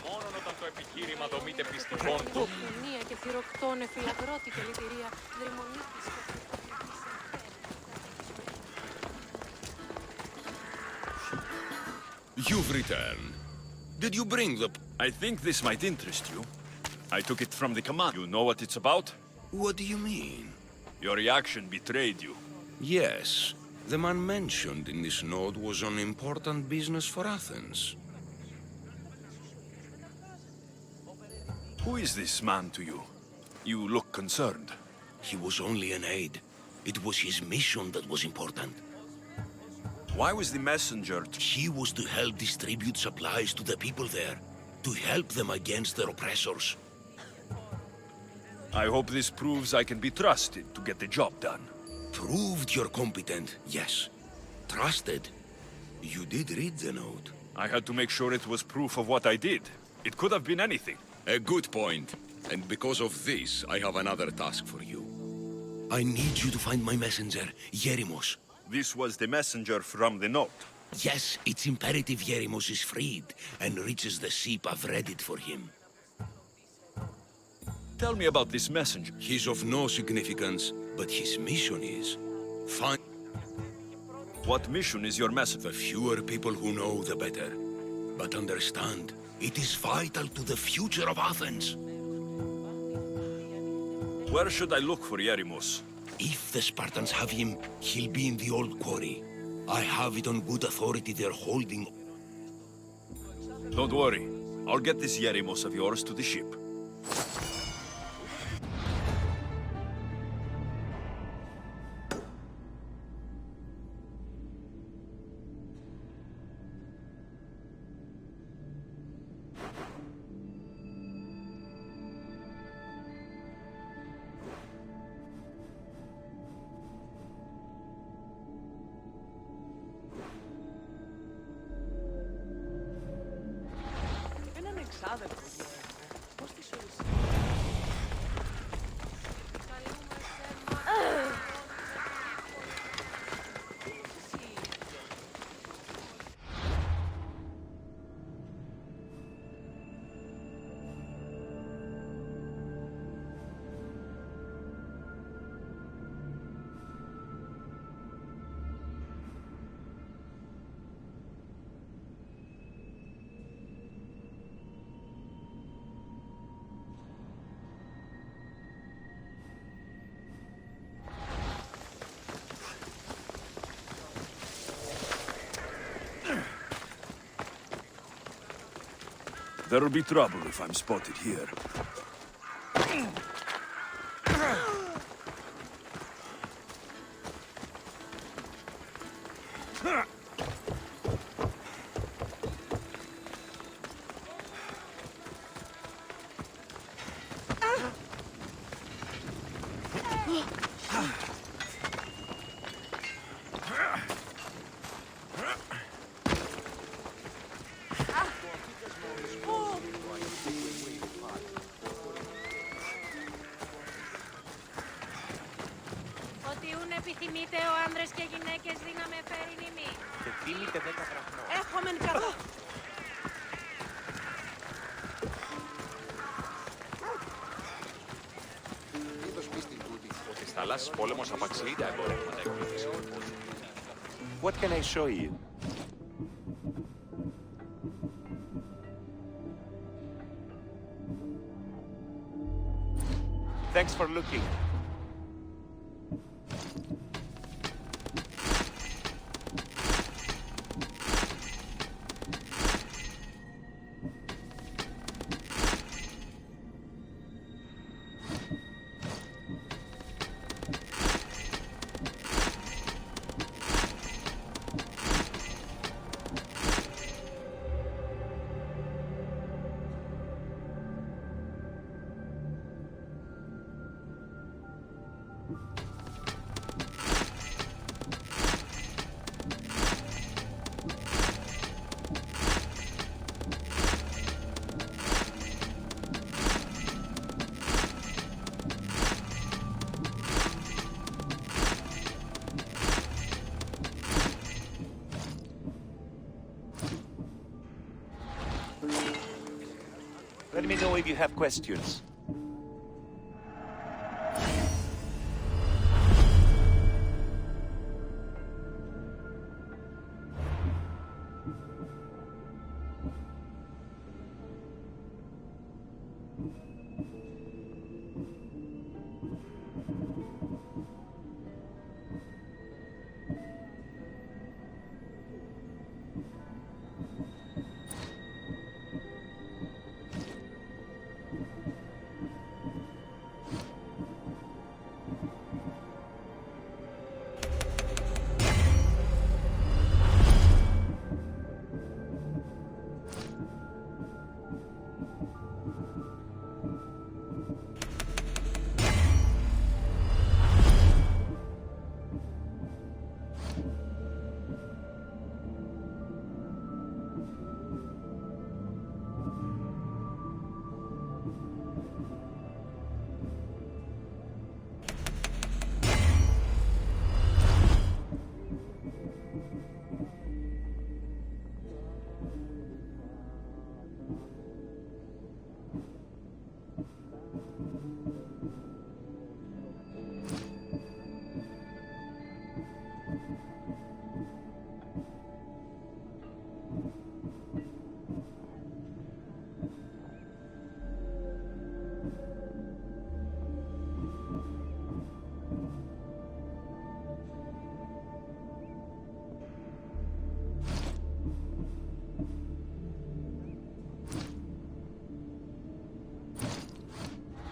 Speaker 4: Μόνον όταν το επιχείρημα δομείται πιστικών του.
Speaker 13: Υποκοινία και πυροκτώνευη αγρότικη λιτηρία δρυμονίτης.
Speaker 1: You've returned. Did you bring the... I think this might interest you. I took it from the command. You know what it's about?
Speaker 18: What do you mean?
Speaker 1: Your reaction betrayed you.
Speaker 18: Yes. The man mentioned in this note was on important business for Athens.
Speaker 1: Who is this man to you? You look concerned.
Speaker 18: He was only an aide. It was his mission that was important.
Speaker 1: Why was the messenger...
Speaker 18: He was to help distribute supplies to the people there, to help them against their oppressors.
Speaker 1: I hope this proves I can be trusted to get the job done.
Speaker 18: Proved you're competent, yes. Trusted. You did read the note.
Speaker 1: I had to make sure it was proof of what I did. It could have been anything.
Speaker 18: A good point. And because of this, I have another task for you. I need you to find my messenger, Yerimos.
Speaker 1: This was the messenger from the note.
Speaker 18: Yes, it's imperative Yerimos is freed and reaches the ship. I've read it for him.
Speaker 1: Tell me about this messenger.
Speaker 18: He's of no significance, but his mission is... Find...
Speaker 1: What mission is your message?
Speaker 18: The fewer people who know, the better. But understand, it is vital to the future of Athens.
Speaker 1: Where should I look for Yerimos?
Speaker 18: If the Spartans have him, he'll be in the old quarry. I have it on good authority they're holding...
Speaker 1: Don't worry. I'll get this Yerimos of yours to the ship. There'll be trouble if I'm spotted here.
Speaker 6: Επιθυμείτε ο άνδρες και γυναίκες δύναμη φέρει νημή.
Speaker 2: Επιθυμείτε 10 δραχμών.
Speaker 6: Έχομεν κατά.
Speaker 4: Ο της θαλάσσης πόλεμος απαξιεί τα εμπορεύματα εκπλήρωση.
Speaker 2: What can I show you? Thanks for looking. Let me know if you have questions.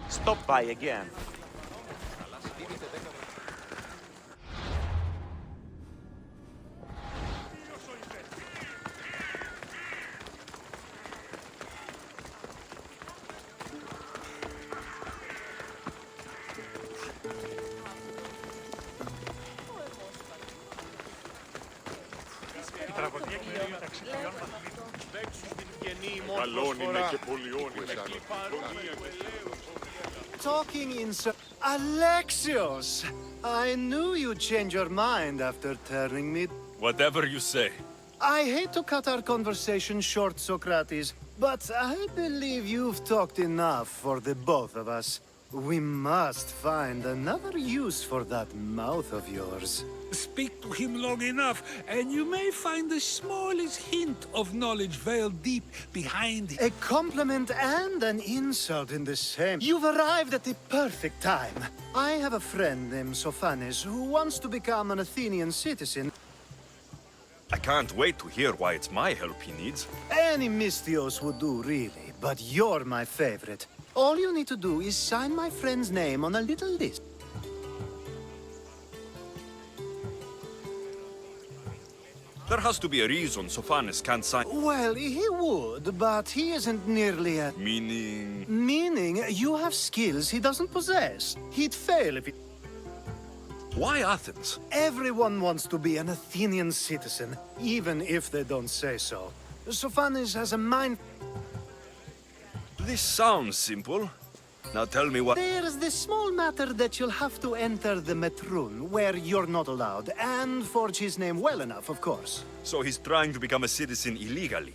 Speaker 2: Stop by again.
Speaker 4: Καλόν είναι και πολιόν είναι.
Speaker 10: Talking in Alexios! I knew you'd change your mind after turning me.
Speaker 1: Whatever you say.
Speaker 10: I hate to cut our conversation short, Socrates, but I believe you've talked enough for the both of us. We must find another use for that mouth of yours.
Speaker 3: Speak to him long enough, and you may find the smallest hint of knowledge veiled deep behind it.
Speaker 10: A compliment and an insult in the same. You've arrived at the perfect time. I have a friend named Sophanes who wants to become an Athenian citizen.
Speaker 1: I can't wait to hear why it's my help he needs.
Speaker 10: Any Mystios would do, really, but you're my favorite. All you need to do is sign my friend's name on a little list.
Speaker 1: There has to be a reason Sophanes can't sign.
Speaker 10: Well, he would, but he isn't nearly a...
Speaker 1: Meaning...
Speaker 10: Meaning, you have skills he doesn't possess. He'd fail if he...
Speaker 1: Why Athens?
Speaker 10: Everyone wants to be an Athenian citizen, even if they don't say so. Sophanes has a mind...
Speaker 1: This sounds simple. Now tell me what...
Speaker 10: There's the small matter that you'll have to enter the Metroon, where you're not allowed, and forge his name well enough, of course.
Speaker 1: So he's trying to become a citizen illegally.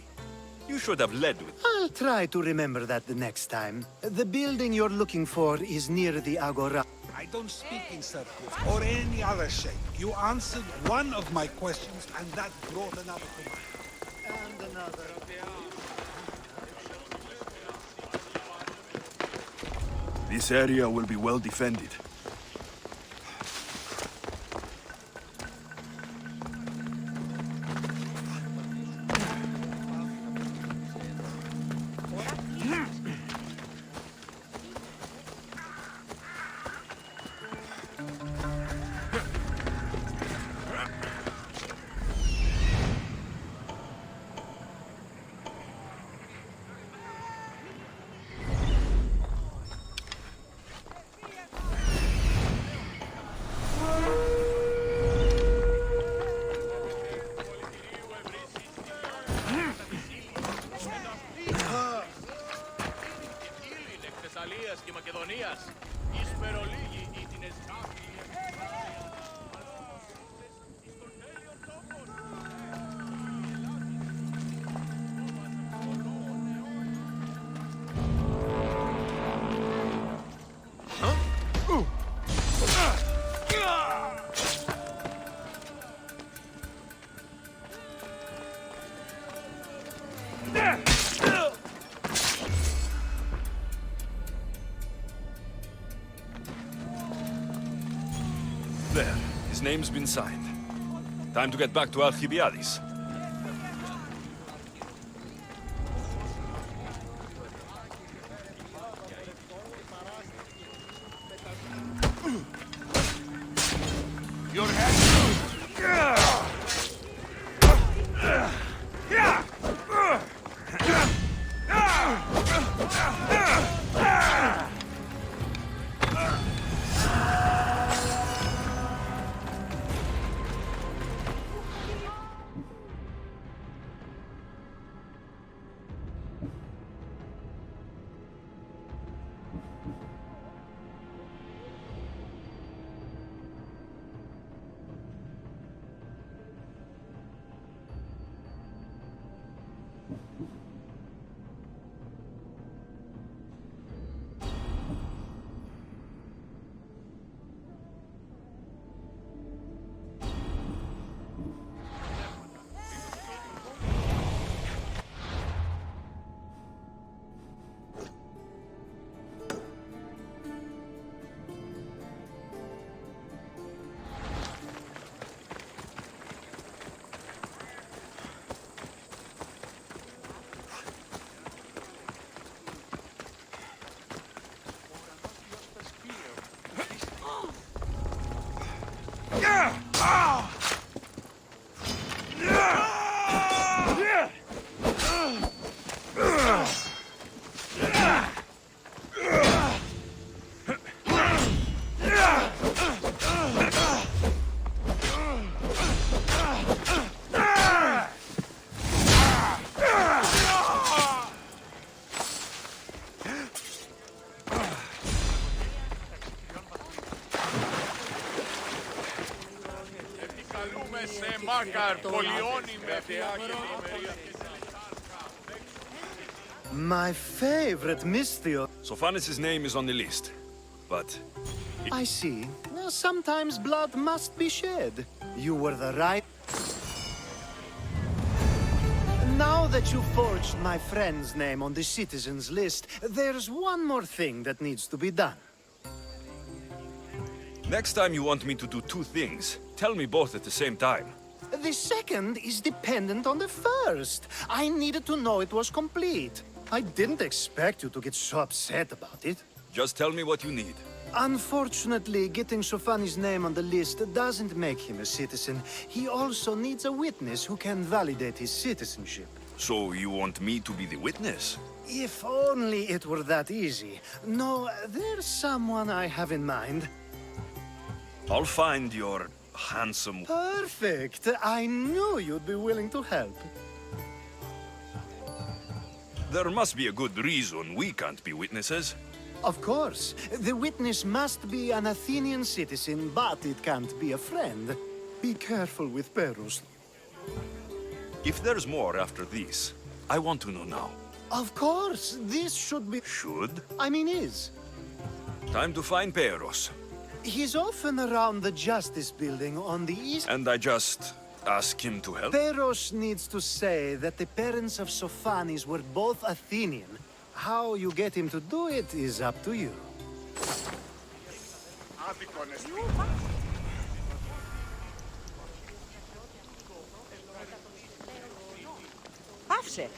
Speaker 1: You should have led with...
Speaker 10: I'll try to remember that the next time. The building you're looking for is near the Agora.
Speaker 11: I don't speak in circles or any other shape. You answered one of my questions, and that brought another to mind.
Speaker 10: And another.
Speaker 2: This area will be well defended.
Speaker 1: name's been signed. Time to get back to Alcibiades.
Speaker 2: Your head.
Speaker 10: My favorite Mistio.
Speaker 1: Sophanis' name is on the list, but...
Speaker 10: I see. Now, sometimes blood must be shed. You were the right... Now that you forged my friend's name on the citizens list, there's one more thing that needs to be done.
Speaker 1: Next time you want me to do two things, tell me both at the same time.
Speaker 10: The second is dependent on the first. I needed to know it was complete. I didn't expect you to get so upset about it.
Speaker 1: Just tell me what you need.
Speaker 10: Unfortunately, getting Sofani's name on the list doesn't make him a citizen. He also needs a witness who can validate his citizenship.
Speaker 1: So you want me to be the witness?
Speaker 10: If only it were that easy. No, there's someone I have in mind.
Speaker 1: I'll find your handsome...
Speaker 10: Perfect! I knew you'd be willing to help.
Speaker 1: There must be a good reason we can't be witnesses.
Speaker 10: Of course. The witness must be an Athenian citizen, but it can't be a friend. Be careful with Perus.
Speaker 1: If there's more after this, I want to know now.
Speaker 10: Of course! This should be...
Speaker 1: Should?
Speaker 10: I mean is.
Speaker 1: Time to find Peros.
Speaker 10: He's often around the Justice Building on the east...
Speaker 1: And I just ask him to help?
Speaker 10: Peros needs to say that the parents of Sophanis were both Athenian. How you get him to do it is up to you.
Speaker 5: Άφησε.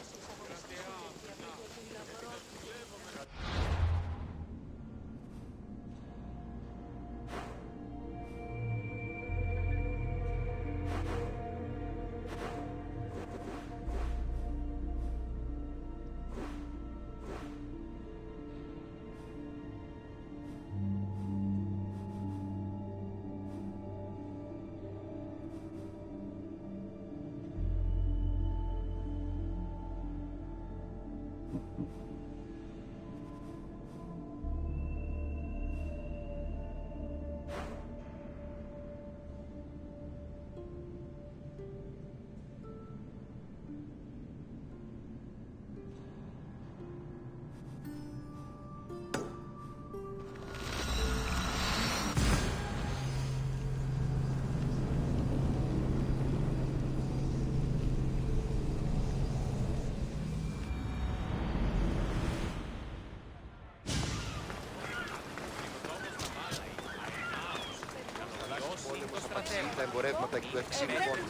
Speaker 19: τα εμπορεύματα εκ του Ευξήνου Πόντου.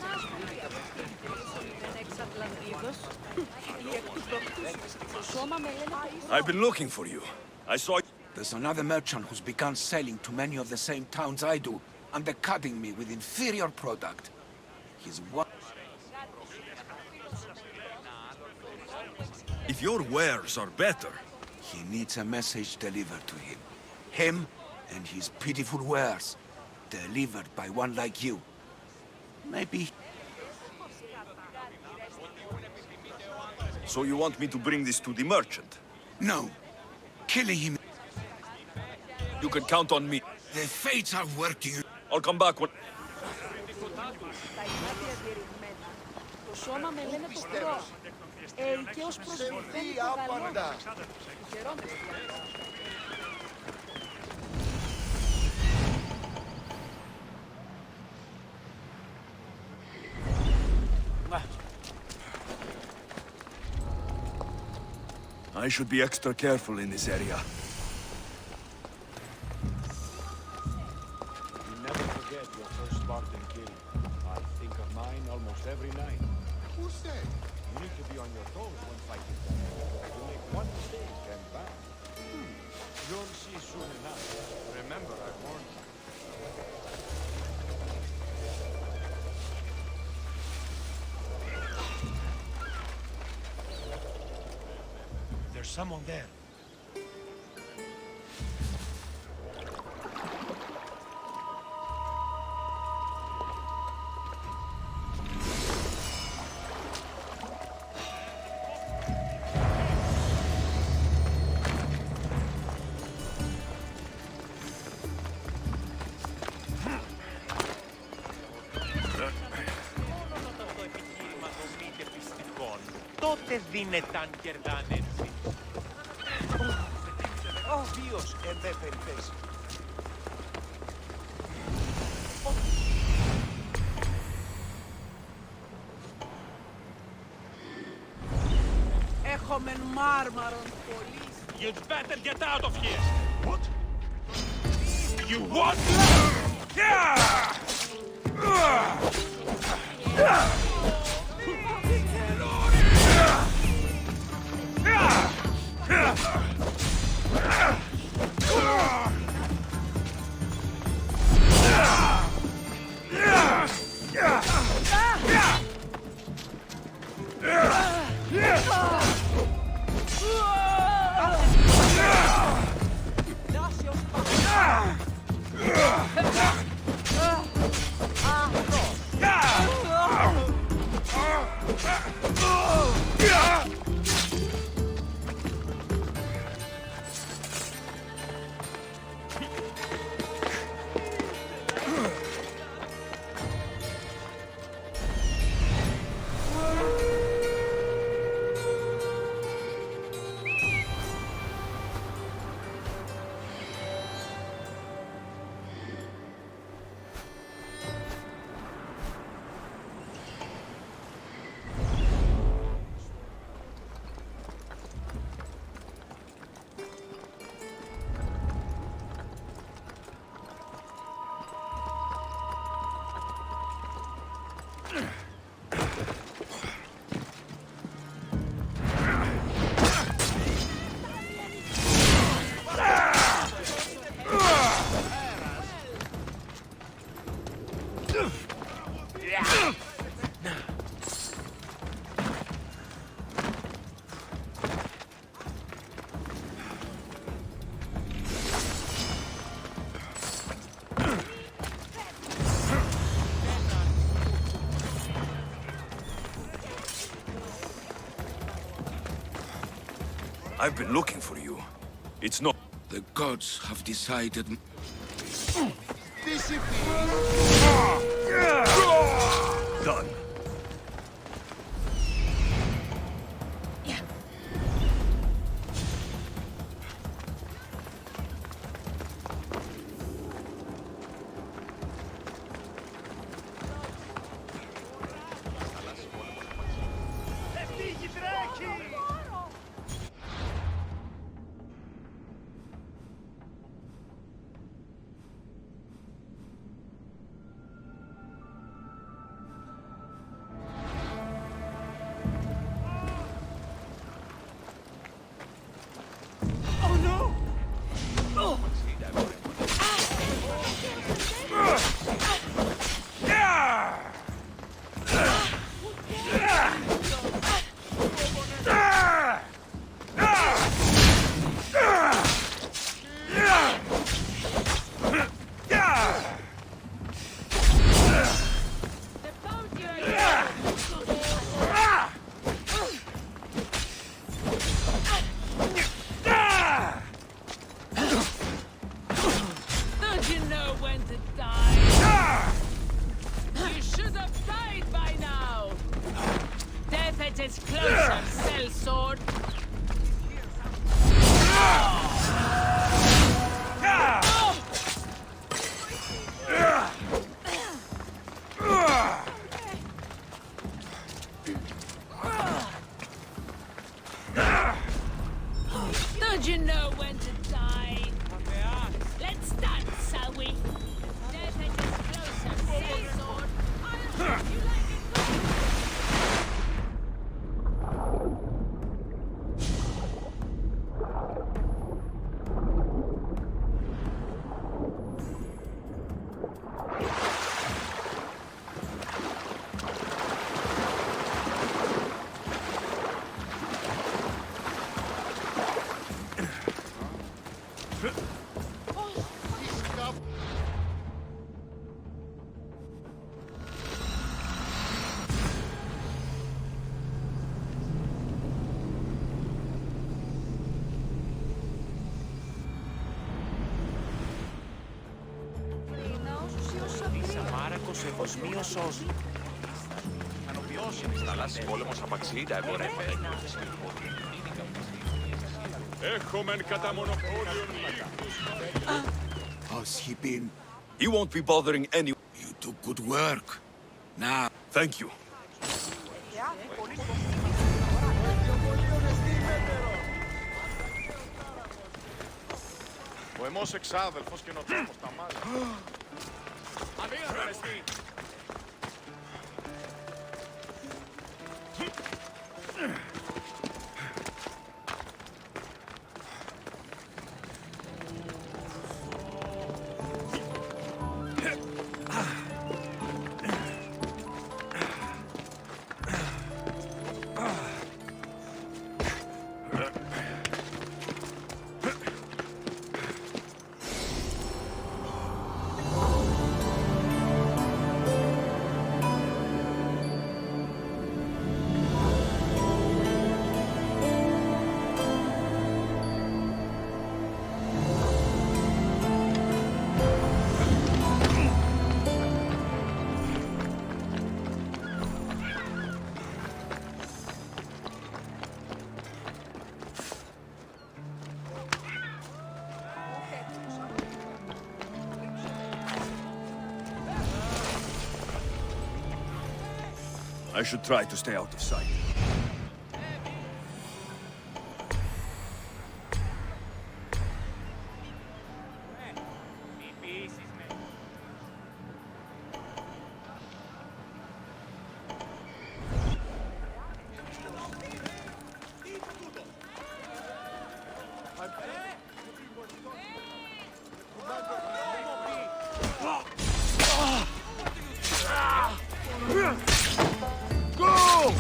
Speaker 1: I've been looking for you. I saw...
Speaker 20: There's another merchant who's begun selling to many of the same towns I do, undercutting me with inferior product. He's one...
Speaker 1: If your wares are better...
Speaker 20: He needs a message delivered to him. Him and his pitiful wares, delivered by one like you. Maybe...
Speaker 1: So you want me to bring this to the merchant?
Speaker 20: No. Killing him...
Speaker 1: You can count on me.
Speaker 20: The fates are working.
Speaker 1: I'll come back when...
Speaker 5: Το σώμα με λένε το κρό. Και ως προσβολή άπαντα.
Speaker 1: I should be extra careful in this area.
Speaker 2: You never forget your first Spartan kill. I think of mine almost every night.
Speaker 15: Who said?
Speaker 2: You need to be on your toes when fighting them. You make one mistake and bam. You'll see soon enough. Remember, I warned you.
Speaker 10: There's someone there.
Speaker 2: Τότε δίνεται αν κερδάνε έτσι. Βίος εμέ περιπέσει.
Speaker 5: Έχουμε μάρμαρον πολύ.
Speaker 2: You'd better get out of here. What? You what?
Speaker 1: I've been looking for you. It's not...
Speaker 20: The gods have decided...
Speaker 1: Done.
Speaker 21: edge closer, sellsword. Don't you know when to die? Let's dance, shall we? Death edges closer, sellsword. You like it?
Speaker 4: Πόλεμος απαξίτα εμπορεύματα. Έχομεν κατά μονοπόλιον λίγους.
Speaker 20: How's he been? He won't be bothering any. You do good work. Now, thank you.
Speaker 2: Ο εμός εξάδελφος και νοτρόμος τα μάτια. Αδύνατο ρεστή.
Speaker 1: I should try to stay out of sight.
Speaker 2: Go!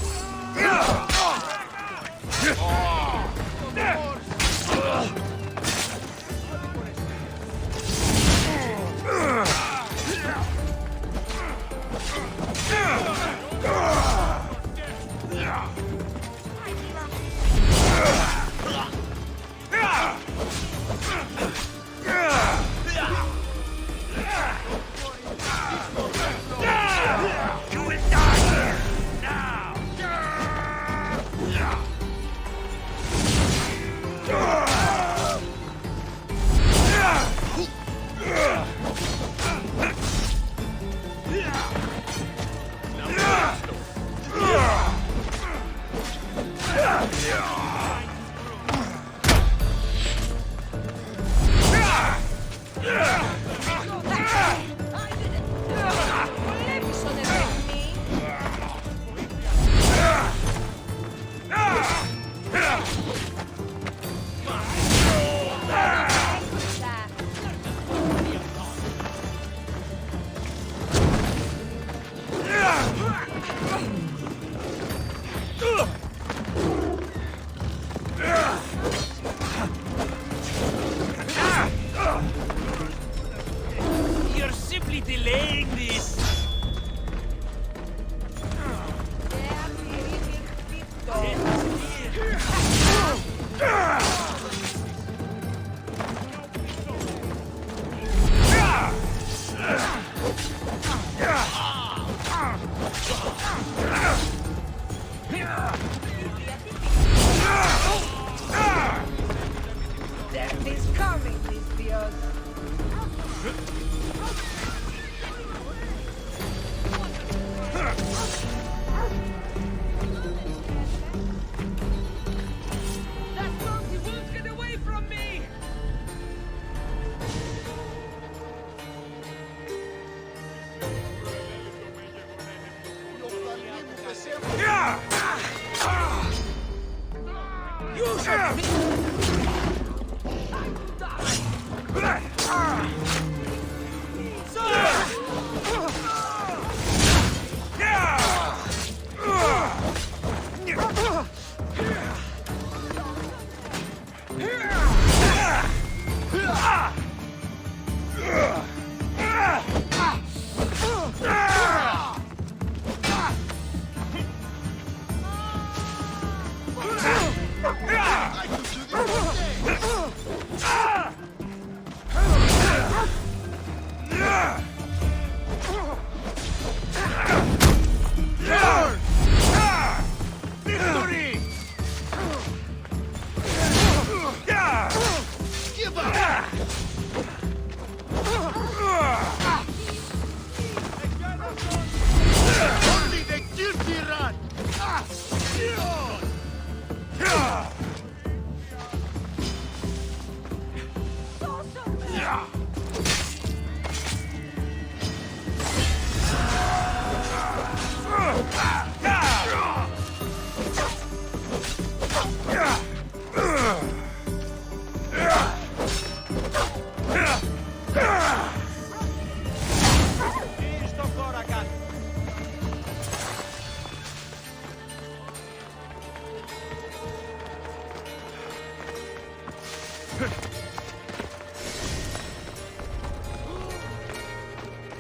Speaker 21: Death is coming, Mistios. That monkey won't get away from me! You should be...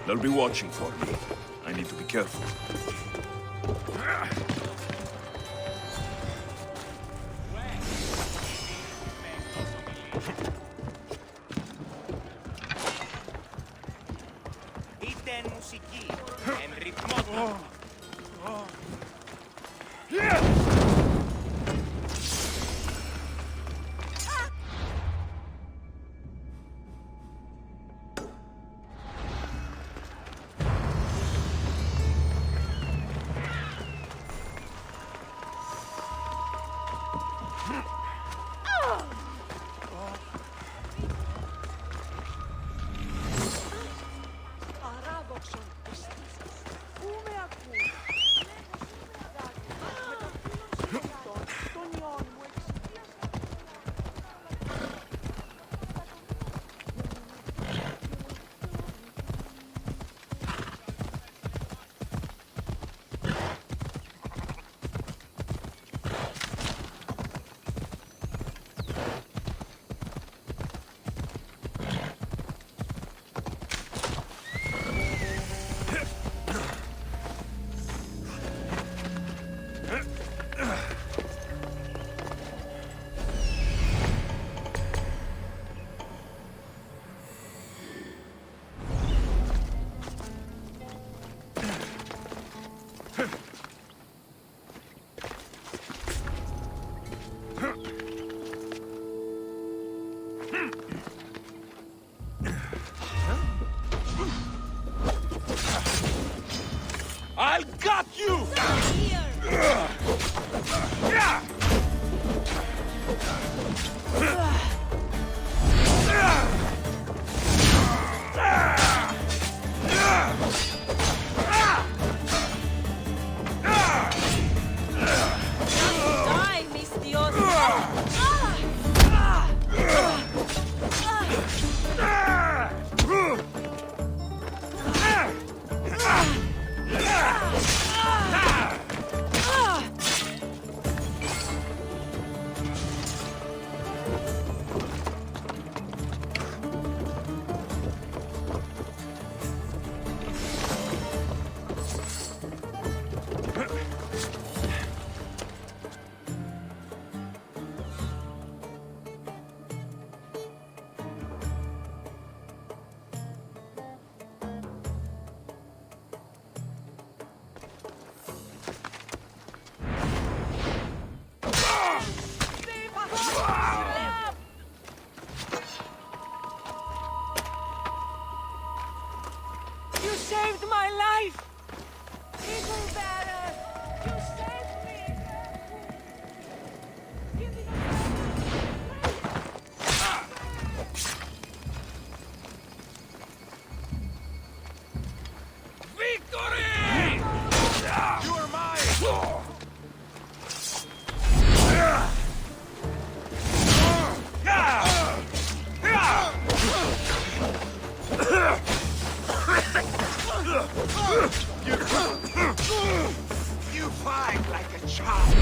Speaker 1: They'll be watching for me. I need to be careful.
Speaker 3: I got you!
Speaker 21: Die, Mistios!
Speaker 20: You fight like a child.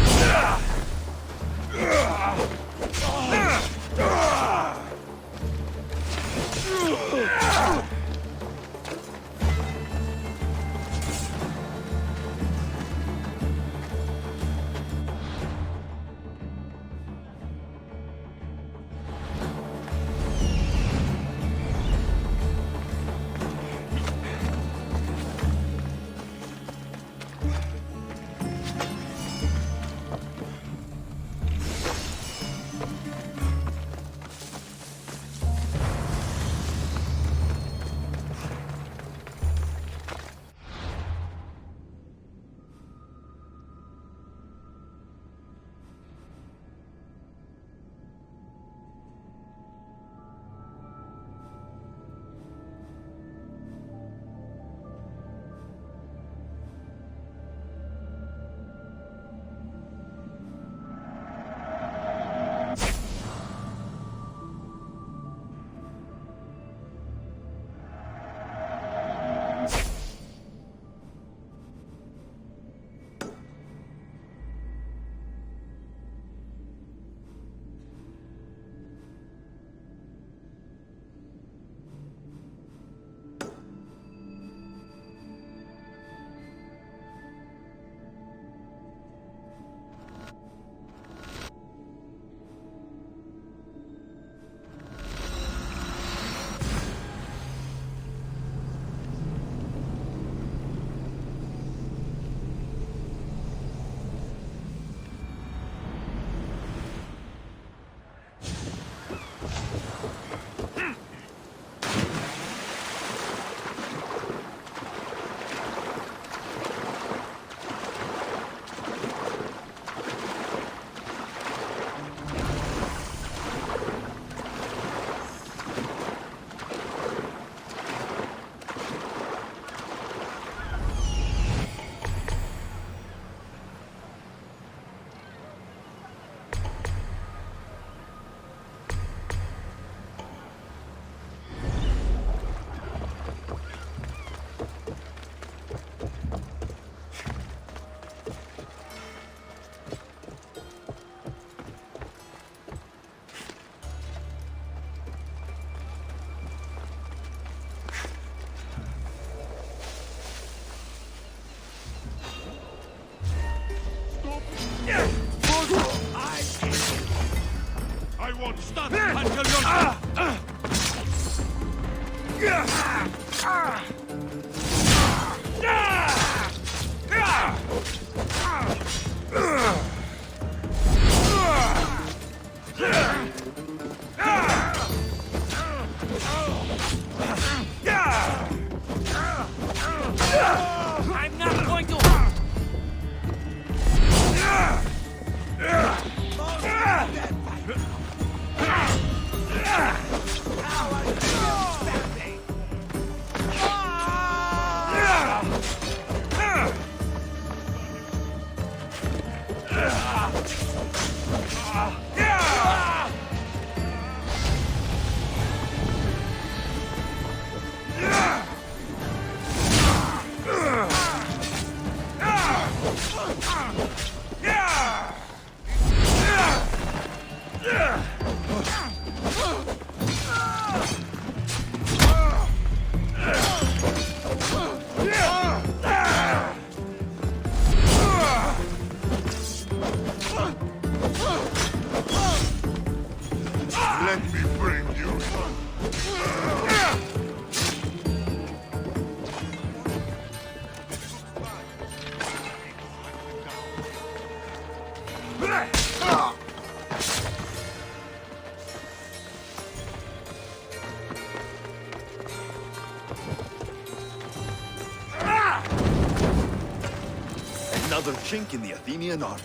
Speaker 1: I won't stop until you're...
Speaker 21: I'm not going to...
Speaker 1: Let me bring you some.
Speaker 14: Another chink in the Athenian armor.